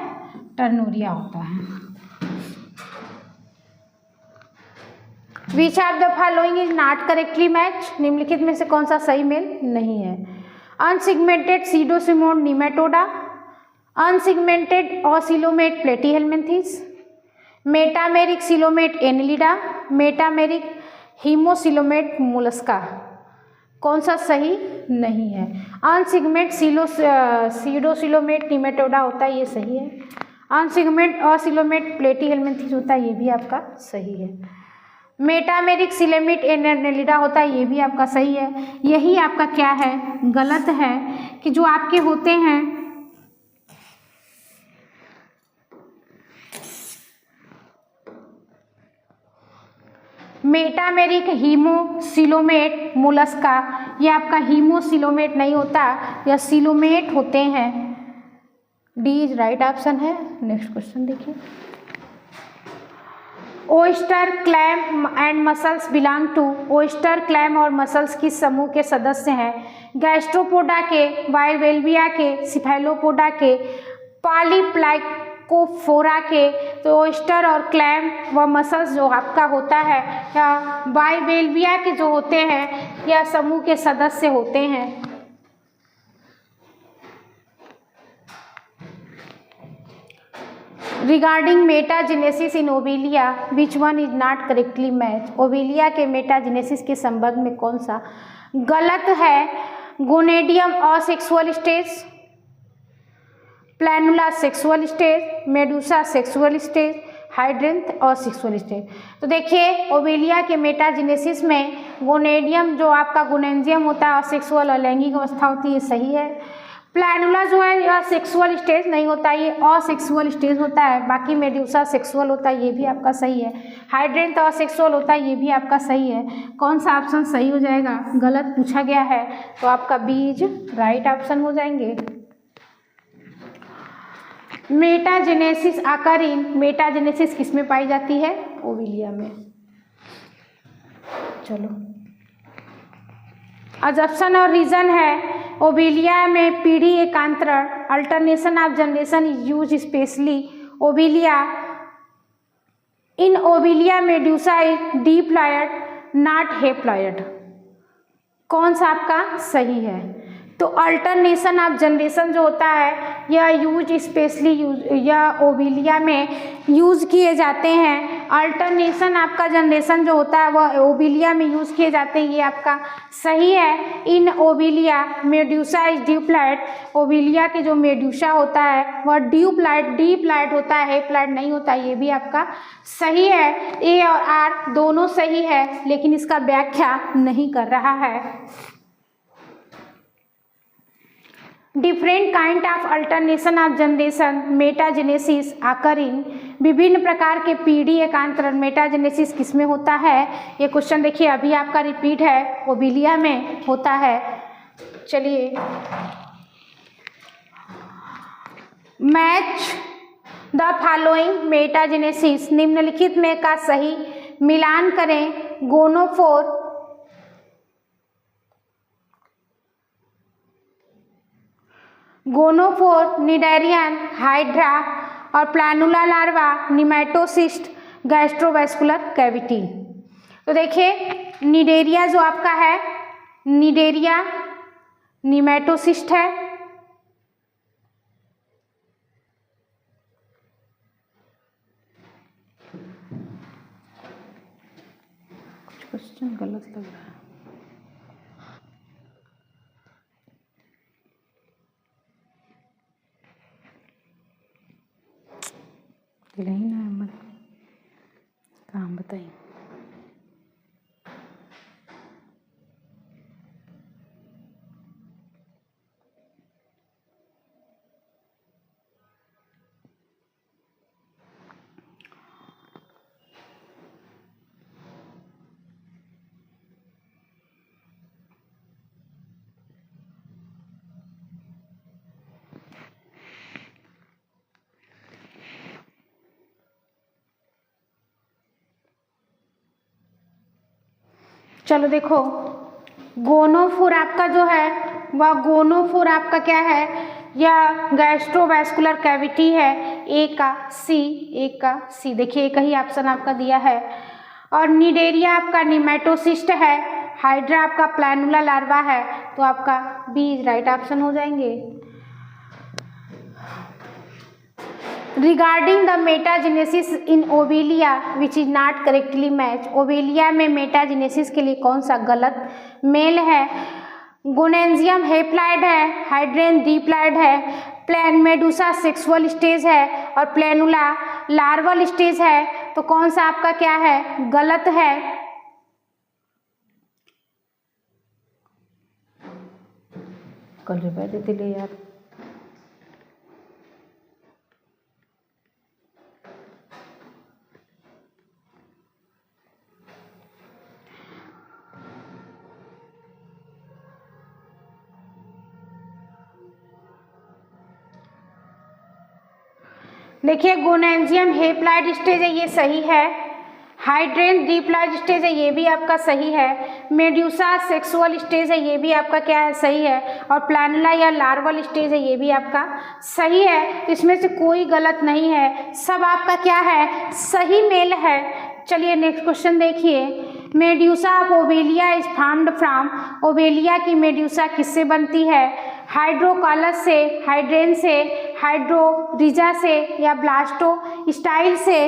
टर्नोरिया होता है। Which of the following is not correctly match, निम्नलिखित में से कौन सा सही मेल नहीं है? Unsegmented pseudocoelomate Nematoda, unsegmented acoelomate Platyhelminthes, metameric coelomate Annelida, metameric haemocoelomate Mollusca. कौन सा सही नहीं है? अनसिगमेंट सीडोसिलोमेट निमेटोडा होता है, ये सही है। अनसिगमेंट ऑसिलोमेट प्लेटीहेलमिन्थीस होता है, ये भी आपका सही है। मेटामेरिक सिलोमेट एनेलिडा होता है, ये भी आपका सही है। यही आपका क्या है? गलत है कि जो आपके होते हैं मेटामेरिक हीमोसिलोमेट मोलस्का, ये आपका हीमोसिलोमेट नहीं होता, यह सिलोमेट होते हैं। डी इज राइट ऑप्शन है। नेक्स्ट क्वेश्चन देखिए। Oyster, clam and mussels belong to, oyster, clam और मसल्स किस समूह के सदस्य हैं? गैस्ट्रोपोडा के, बाइवेल्विया के, सिफेलोपोडा के, पॉलीप्लाइकोफोरा के। तो ओयस्टर और क्लैम व मसल्स जो आपका होता है या बाइवेल्विया के जो होते हैं यह समूह के सदस्य होते हैं। Regarding metagenesis in Obelia which one is not correctly match, Obelia के मेटाजेनेसिस के संबंध में कौन सा गलत है? Gonangium asexual stage, planula sexual stage, medusa sexual stage, hydranth और सेक्सुअल स्टेज। तो देखिए ओवेलिया के मेटाजेनेसिस में गोनेडियम जो आपका गोनेंजियम होता है असेक्सुअल अलैंगिक अवस्था होती है, सही है। प्लैनुला जो है यह सेक्सुअल स्टेज नहीं होता, ये असेक्सुअल स्टेज होता है। बाकी मेडुसा सेक्सुअल होता है, ये भी आपका सही है। हाइड्रेंथ असेक्सुअल होता है, ये भी आपका सही है। कौन सा ऑप्शन सही हो जाएगा? गलत पूछा गया है तो आपका बीज राइट ऑप्शन हो जाएंगे। मेटाजेनेसिस आकारीन, मेटाजेनेसिस किस में पाई जाती है? ओवेलिया में। चलो अजप्शन और रीजन है। ओवेलिया में पीढ़ी एकांतरण, alternation of generation is use specially Obelia. In Obelia medusa is diploid not haploid. कौन सा आपका सही है? तो अल्टरनेशन ऑफ जनरेशन जो होता है यह यूज स्पेशली या ओवेलिया में यूज किए जाते हैं। अल्टरनेशन आपका जनरेशन जो होता है वह ओवेलिया में यूज किए जाते हैं, ये आपका सही है। इन ओवेलिया मेडुसा इज ड्यूप्लॉयड, ओवेलिया के जो मेडुसा होता है वह डीप्लॉयड होता है, हेप्लॉयड नहीं होता, ये भी आपका सही है। ए और आर दोनों सही है लेकिन इसका व्याख्या नहीं कर रहा है। Different kind of alternation of generation metagenesis आकर इन, विभिन्न प्रकार के पीढ़ी एकांतरण मेटाजेनेसिस किसमें होता है? ये क्वेश्चन देखिए अभी आपका रिपीट है, ओविलिया में होता है। चलिए, मैच द फॉलोइंग मेटाजेनेसिस, निम्नलिखित में का सही मिलान करें। गोनोफोर, निडेरियन, हाइड्रा और planula larva, nematocyst, gastrovascular cavity. तो देखिए निडेरिया जो आपका है, निडेरिया निमेटोसिस्ट है, कुछ क्वेश्चन गलत लग रहा है। नहीं ना काम बताइए। चलो देखो, गोनोफोर आपका जो है वह गोनोफोर आपका क्या है, या गैस्ट्रोवेस्कुलर कैविटी है। ए का सी, देखिए एक ही ऑप्शन आपका दिया है। और निडेरिया आपका निमेटोसिस्ट है, हाइड्रा आपका प्लानुला लार्वा है, तो आपका बी राइट ऑप्शन हो जाएंगे। Regarding the metagenesis in Obelia which is not correctly match, Obelia में मेटाजेनेसिस के लिए कौन सा गलत मेल है? गोनेंजियम हेप्लाइड है, हाइड्रेन डिप्लाइड है, प्लेन मेडुसा सेक्सुअल स्टेज है और प्लेनुला लार्वल स्टेज है, तो कौन सा आपका क्या है, गलत है? कल रुपए देते ले यार। देखिए गोनेंजियम हेप्लाइड स्टेज है, ये सही है। हाइड्रेन डिप्लाइड स्टेज है, ये भी आपका सही है। मेड्यूसा सेक्सुअल स्टेज है, ये भी आपका क्या है, सही है। और प्लानुला या लार्वल स्टेज है, ये भी आपका सही है। इसमें से कोई गलत नहीं है, सब आपका क्या है, सही मेल है। चलिए नेक्स्ट क्वेश्चन देखिए। Medusa of Obelia is formed from, Obelia की मेड्यूसा किससे बनती है? हाइड्रोकॉलस से, हाइड्रेन से, हाइड्रोरिजा से या ब्लास्टोस्टाइल से?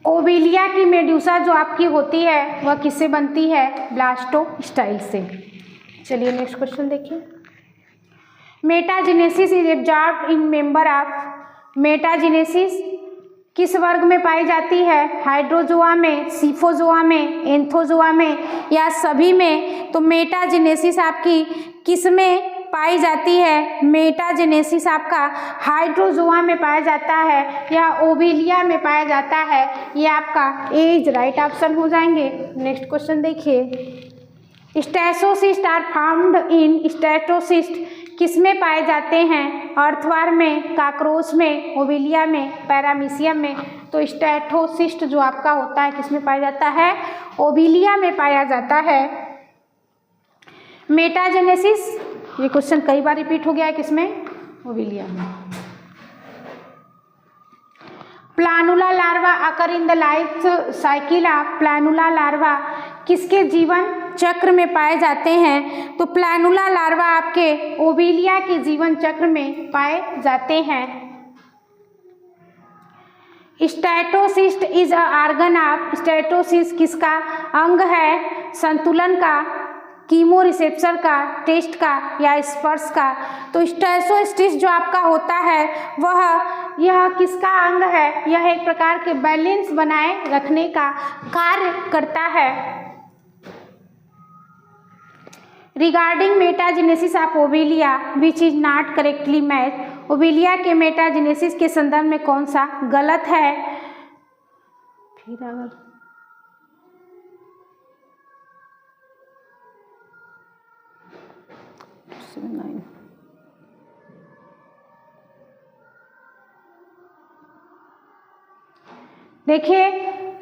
ओवेलिया की मेड्यूसा जो आपकी होती है वह किससे बनती है? ब्लास्टोस्टाइल से। चलिए नेक्स्ट क्वेश्चन देखिए। Metagenesis is observed in member of, metagenesis किस वर्ग में पाई जाती है? हाइड्रोजोआ में, सिफोजोआ में, एंथोजोआ में या सभी में? तो मेटाजेनेसिस आपकी किस में पाई जाती है? मेटाजेनेसिस आपका हाइड्रोजोआ में पाया जाता है या ओवेलिया में पाया जाता है, ये आपका ए इज राइट ऑप्शन हो जाएंगे। नेक्स्ट क्वेश्चन देखिए। Statocyst are found in, statocyst किस में पाए जाते हैं? अर्थवार में, काकरोच में, ओवेलिया में, पैरामीशियम में? तो स्टेटोसिस्ट जो आपका होता है किस में पाया जाता है? ओवेलिया में पाया जाता है। मेटाजेनेसिस, ये क्वेश्चन कई बार रिपीट हो गया है, किसमें? ओवेलिया में। Planula larva occur in the life cycle of, planula larva किसके जीवन चक्र में पाए जाते हैं? तो प्लानुला लार्वा आपके ओवेलिया के जीवन चक्र में पाए जाते हैं। Statocyst is a organ of, statocyst किसका अंग है? संतुलन का, कीमो रिसेप्टर का, टेस्ट का या स्पर्श का? तो स्टेटोसिस्ट जो आपका होता है वह यह किसका अंग है? यह एक प्रकार के बैलेंस बनाए रखने का कार्य करता है। Regarding metagenesis of Obelia which is not correctly match, Obelia के मेटाजेनेसिस के संदर्भ में कौन सा गलत है? फिर अगर देखिए,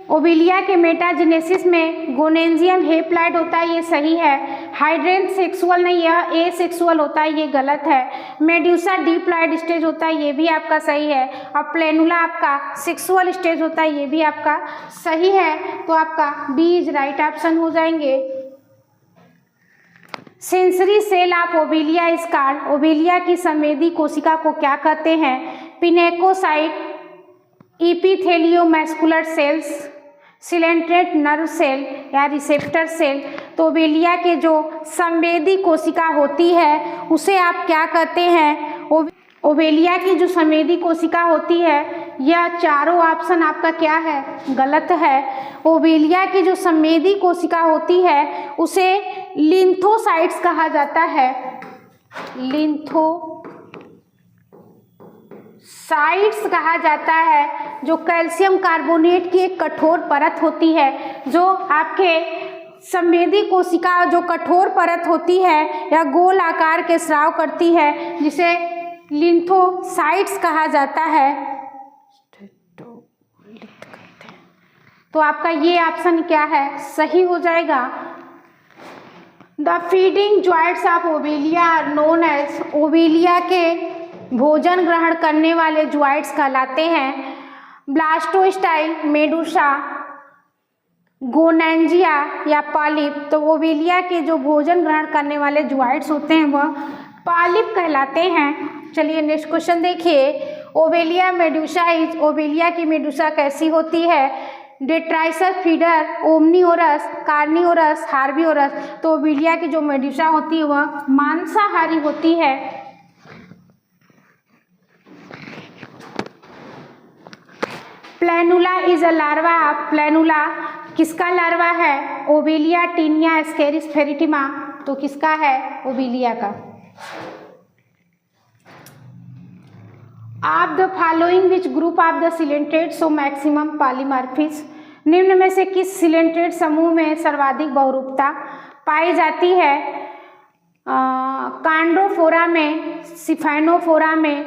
ओवेलिया के मेटाजेनेसिस में गोनेंजियम हेप्लॉइड होता है, ये सही है। हाइड्रेन सेक्सुअल नहीं, यह एसेक्सुअल होता है, ये गलत है। मेड्यूसा डिप्लॉइड स्टेज होता है, ये भी आपका सही है। और प्लेनुला आपका सेक्सुअल स्टेज होता है, ये भी आपका सही है। तो आपका बी इज राइट ऑप्शन हो जाएंगे। Sensory cell of Obelia is called, Obelia की संवेदी कोशिका को क्या कहते हैं? Pinacocyte, epitheliomuscular cells, coelenterate nerve cell या रिसेप्टर सेल। तो ओवेलिया के जो संवेदी कोशिका होती है उसे आप क्या कहते हैं? ओवेलिया की जो संवेदी कोशिका होती है, यह चारों ऑप्शन आपका क्या है? गलत है। ओवेलिया की जो संवेदी कोशिका होती है उसे लिम्फोसाइट्स कहा जाता है। लिम्फोसाइट्स कहा जाता है, जो कैल्शियम कार्बोनेट की एक कठोर परत होती है, जो आपके संवेदी कोशिका जो कठोर परत होती है या गोल आकार के स्राव करती है, जिसे लिम्फोसाइट्स कहा जाता है। तो आपका ये ऑप्शन क्या है? सही हो जाएगा। The feeding joints of Obelia are known as, Obelia के भोजन ग्रहण करने वाले जॉइंट्स कहलाते हैं ब्लास्टोस्टाइल, मेडूसा, गोनेंजिया या पॉलिप। तो ओवेलिया के जो भोजन ग्रहण करने वाले जॉइंट्स होते हैं वह पॉलिप कहलाते हैं। चलिए नेक्स्ट क्वेश्चन देखिए। ओवेलिया मेडूसा इज, ओवेलिया की मेडूसा कैसी होती है? डेट्राइसस फीडर, ओमनीओरस, कार्निओरस, हार्बिओरस। तो ओवेलिया की जो मेडूसा होती है वह मांसाहारी होती है। Planula is a larva, planula किसका लार्वा है? ओवेलिया टीनिया एस्केरिस फेरिटिमा। तो किसका है? ओवेलिया का। Of the following which group of the coelenterate so maximum polymorphism, निम्न में से किस सिलेंट्रेट समूह में सर्वाधिक बहुरूपता पाई जाती है? कांड्रोफोरा में, सिफाइनोफोरा में,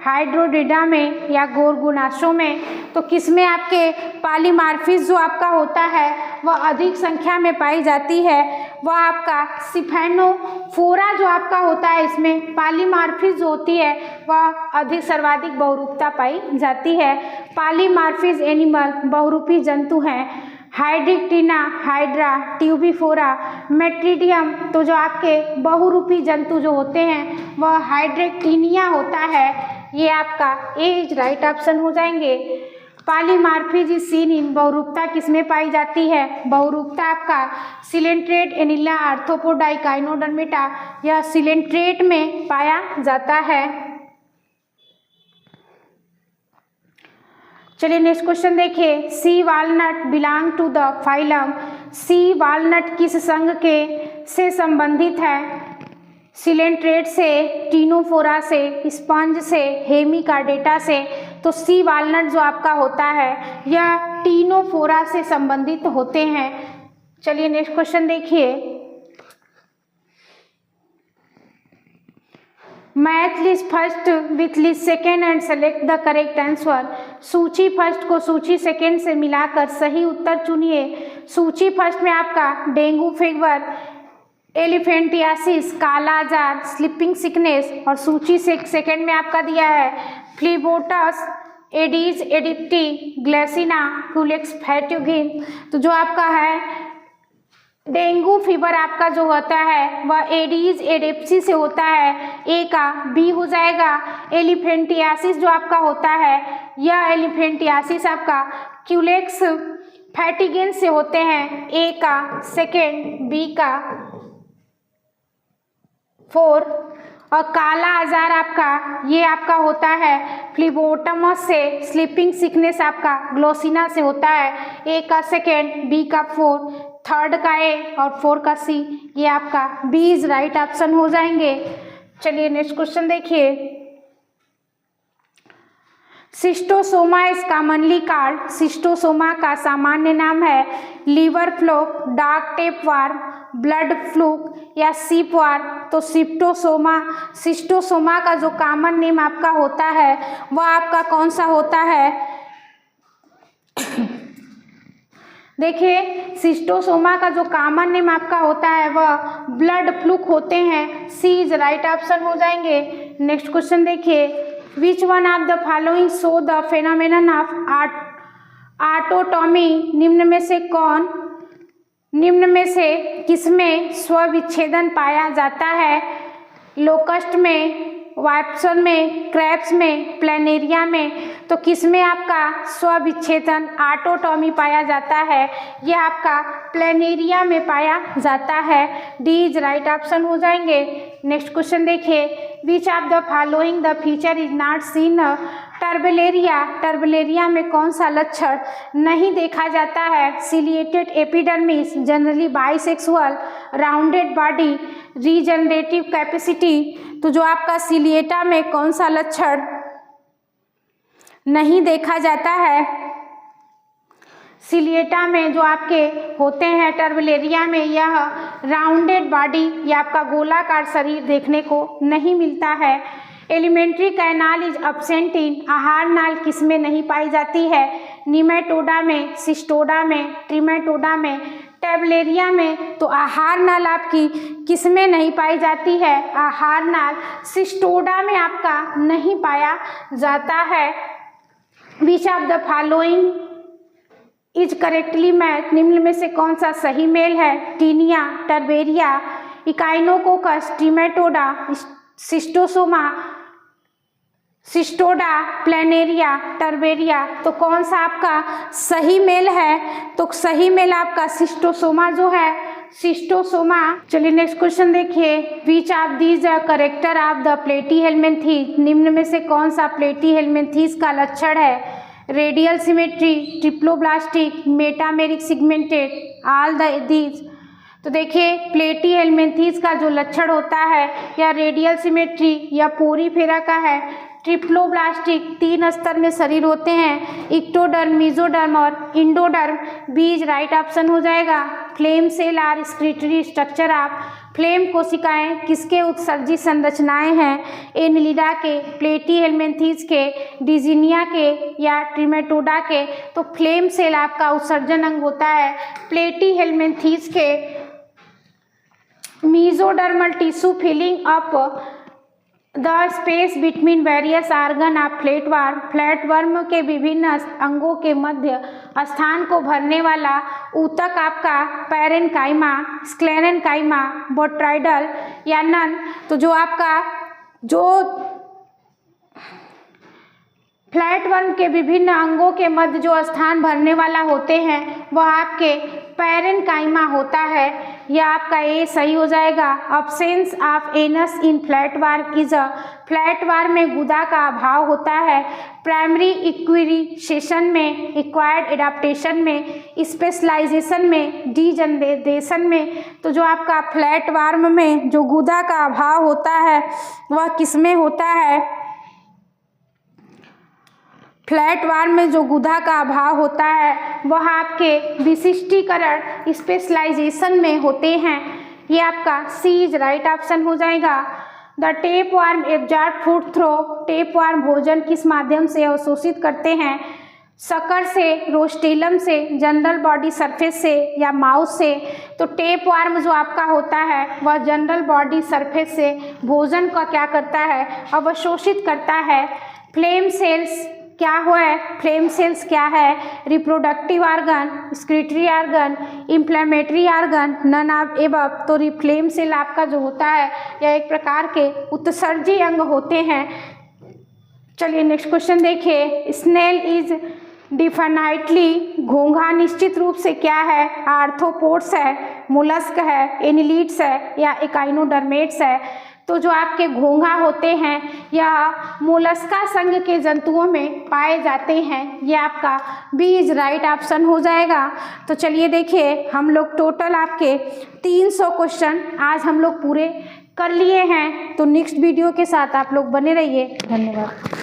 हाइड्रोडिडा में या गोरगोनासो में। तो किसमें आपके पॉलीमॉर्फिज्म जो आपका होता है वह अधिक संख्या में पाई जाती है? वह आपका सिफाइनोफोरा जो आपका होता है, इसमें पॉलीमॉर्फिज्म जो होती है वह अधिक सर्वाधिक बहुरूपता पाई जाती है। पॉलीमॉर्फिज्म एनिमल बहुरूपी जंतु हैं। हाइड्रिक्टिना, हाइड्रा, ट्यूबिफोरा, मेट्रिडियम। तो जो आपके बहुरूपी जंतु जो होते हैं वह हाइड्रिक्टिनिया होता है। ये आपका ए इज राइट ऑप्शन हो जाएंगे। पॉलीमॉर्फिज्म इज सीन इन, बहुरूपता किसमें पाई जाती है? बहुरूपता आपका सिलेंट्रेट, एनिला, आर्थ्रोपोडा, इकाइनोडर्मेटा या सिलेंट्रेट में पाया जाता है। चलिए नेक्स्ट क्वेश्चन देखिए। Sea walnut belong to the phylum, sea walnut किस संघ के से संबंधित है? सिलेंट्रेट से, टीनोफोरा से, स्पंज से, हेमिकार्डेटा से। तो सी वालनट जो आपका होता है यह टीनोफोरा से संबंधित होते हैं। चलिए नेक्स्ट क्वेश्चन देखिए। Match list first with list second and select the correct answer, सूची फर्स्ट को सूची सेकेंड से मिलाकर सही उत्तर चुनिए। सूची फर्स्ट में आपका डेंगू फीवर, एलिफेंटियासिस, काला जार, स्लीपिंग सिकनेस। और सूची सेकेंड में आपका दिया है फ्लीबोटस, एडीज एडिप्टी, ग्लेसिना, क्यूलेक्स फैट्यूगिन। तो जो आपका है डेंगू फीवर आपका जो होता है वह एडीज एडिप्सी से होता है, ए का बी हो जाएगा। एलिफेंटियासिस जो आपका होता है यह एलिफेंटियासिस आपका क्यूलेक्स फैटिगिन से होते हैं, ए का सेकेंड, बी का 4। और काला आजार आपका ये आपका होता है फ्लीबोटमस से, स्लीपिंग सिकनेस आपका ग्लोसिना से होता है। ए का सेकेंड, बी का 4, थर्ड का ए और 4 का सी, ये आपका बी इज राइट ऑप्शन हो जाएंगे। चलिए नेक्स्ट क्वेश्चन देखिए। Schistosoma is commonly called, schistosoma का सामान्य नाम है liver fluke, dark tapeworm, blood fluke या सीपवार्म। तो सिस्टोसोमा का जो कॉमन नेम आपका होता है वह आपका कौन सा होता है? देखिए सिस्टोसोमा का जो कॉमन नेम आपका होता है वह ब्लड फ्लूक होते हैं। सी इज राइट ऑप्शन हो जाएंगे। नेक्स्ट क्वेश्चन देखिए। Which one of the following show the phenomenon of autotomy? निम्न में से किसमें स्वविच्छेदन पाया जाता है? लोकस्ट में, वाइप्सन में, क्रैब्स में, प्लेनेरिया में। तो किसमें आपका स्वविच्छेदन ऑटोटॉमी पाया जाता है? यह आपका प्लेनेरिया में पाया जाता है। डी इज राइट ऑप्शन हो जाएंगे। नेक्स्ट क्वेश्चन देखिए। Which of the following the feature is not seen? Turbellaria, Turbellaria में कौन सा लक्षण नहीं देखा जाता है? Ciliated epidermis, generally bisexual, rounded body, regenerative capacity. तो जो आपका सिलिएटा में कौन सा लक्षण नहीं देखा जाता है? सिलिएटा में जो आपके होते हैं टर्बेलेरिया में, यह राउंडेड बॉडी या आपका गोलाकार शरीर देखने को नहीं मिलता है। Alimentary canal is absent in, आहार नाल किसमें नहीं पाई जाती है? निमेटोडा में, सिस्टोडा में, ट्रिमेटोडा में, टर्बेलेरिया में। तो आहार नाल आपकी किसमें नहीं पाई जाती है? आहार नाल सिस्टोडा में आपका नहीं पाया जाता है। Which of the following is correctly match? निम्न में से कौन सा सही मेल है? Taenia, Turbellaria, Echinococcus, Trematoda, Schistosoma, Cestoda, Planaria, Turbellaria. तो कौन सा आपका सही मेल है? तो सही मेल आपका सिस्टोसोमा जो है, सिस्टोसोमा। चलिए नेक्स्ट क्वेश्चन देखिए। Which of these character of the Platyhelminthes? निम्न में से कौन सा प्लेटीहेलमिन्थेस का लक्षण है? Radial symmetry, triploblastic, metameric segmented, all these. तो देखिए प्लेटीहेलमिन्थेस का जो लक्षण होता है या रेडियल सिमेट्री या पोरीफेरा का है, ट्रिप्लोब्लास्टिक 3 स्तर में शरीर होते हैं, इक्टोडर्म, मेसोडर्म और इंडोडर्म। बीज राइट ऑप्शन हो जाएगा। Flame cell are excretory structure of, flame कोशिकाएं किसके उत्सर्जी संरचनाएं हैं? एनिलिडा के, प्लेटीहेलमिन्थेस के, डिजिनिया के या ट्रिमेटोडा के। तो फ्लेम सेल आपका उत्सर्जन अंग होता है प्लेटीहेलमिन्थेस के। Mesodermal tissue filling up the space between various organ of flatworm, flatworm के विभिन्न अंगों के मध्य स्थान को भरने वाला ऊतक आपका पैरेन्काइमा, स्क्लेरेन्काइमा, बोट्राइडल या नन। तो जो आपका फ्लैटवर्म के विभिन्न अंगों के मध्य जो स्थान भरने वाला होते हैं वह आपके पैरेन्काइमा होता है। यह आपका ए सही हो जाएगा। Absence of anus in flatworm is a, flatworm में गुदा का अभाव होता है। प्राइमरी इक्विरिसेशन में, एक्वायर्ड एडाप्टेशन में, स्पेशलाइजेशन में, डीजनरेशन में। तो जो आपका फ्लैटवर्म में जो गुदा का अभाव होता है वह किसमें होता है? फ्लैटवर्म में जो गुदा का अभाव होता है वह आपके विशिष्टीकरण, स्पेशलाइजेशन में होते हैं। ये आपका सी इज राइट ऑप्शन हो जाएगा। The tapeworm absorb food through, tapeworm भोजन किस माध्यम से अवशोषित करते हैं? शकर से, रोस्टेलम से, जनरल बॉडी सरफेस से या माउथ से। तो टेपवर्म जो आपका होता है वह जनरल बॉडी सरफेस से भोजन का क्या करता है? अवशोषित करता है। फ्लेम सेल्स क्या हुआ है? फ्लेम सेल्स क्या है? Reproductive organ, excretory organ, inflammatory organ, none of above. तो फ्लेम सेल आपका जो होता है यह एक प्रकार के उत्सर्जी अंग होते हैं। चलिए नेक्स्ट क्वेश्चन देखिए। स्नेल इज डिफाइनाइटली, घोंघा निश्चित रूप से क्या है? आर्थ्रोपोड्स है, मोलस्क है, एनिलीड्स है या एकाइनोडर्मेट्स है। तो जो आपके घोंघा होते हैं या मोलस्का संघ के जंतुओं में पाए जाते हैं। ये आपका बी इज राइट ऑप्शन हो जाएगा। तो चलिए देखिए, हम लोग टोटल आपके 300 क्वेश्चन आज हम लोग पूरे कर लिए हैं। तो नेक्स्ट वीडियो के साथ आप लोग बने रहिए। धन्यवाद।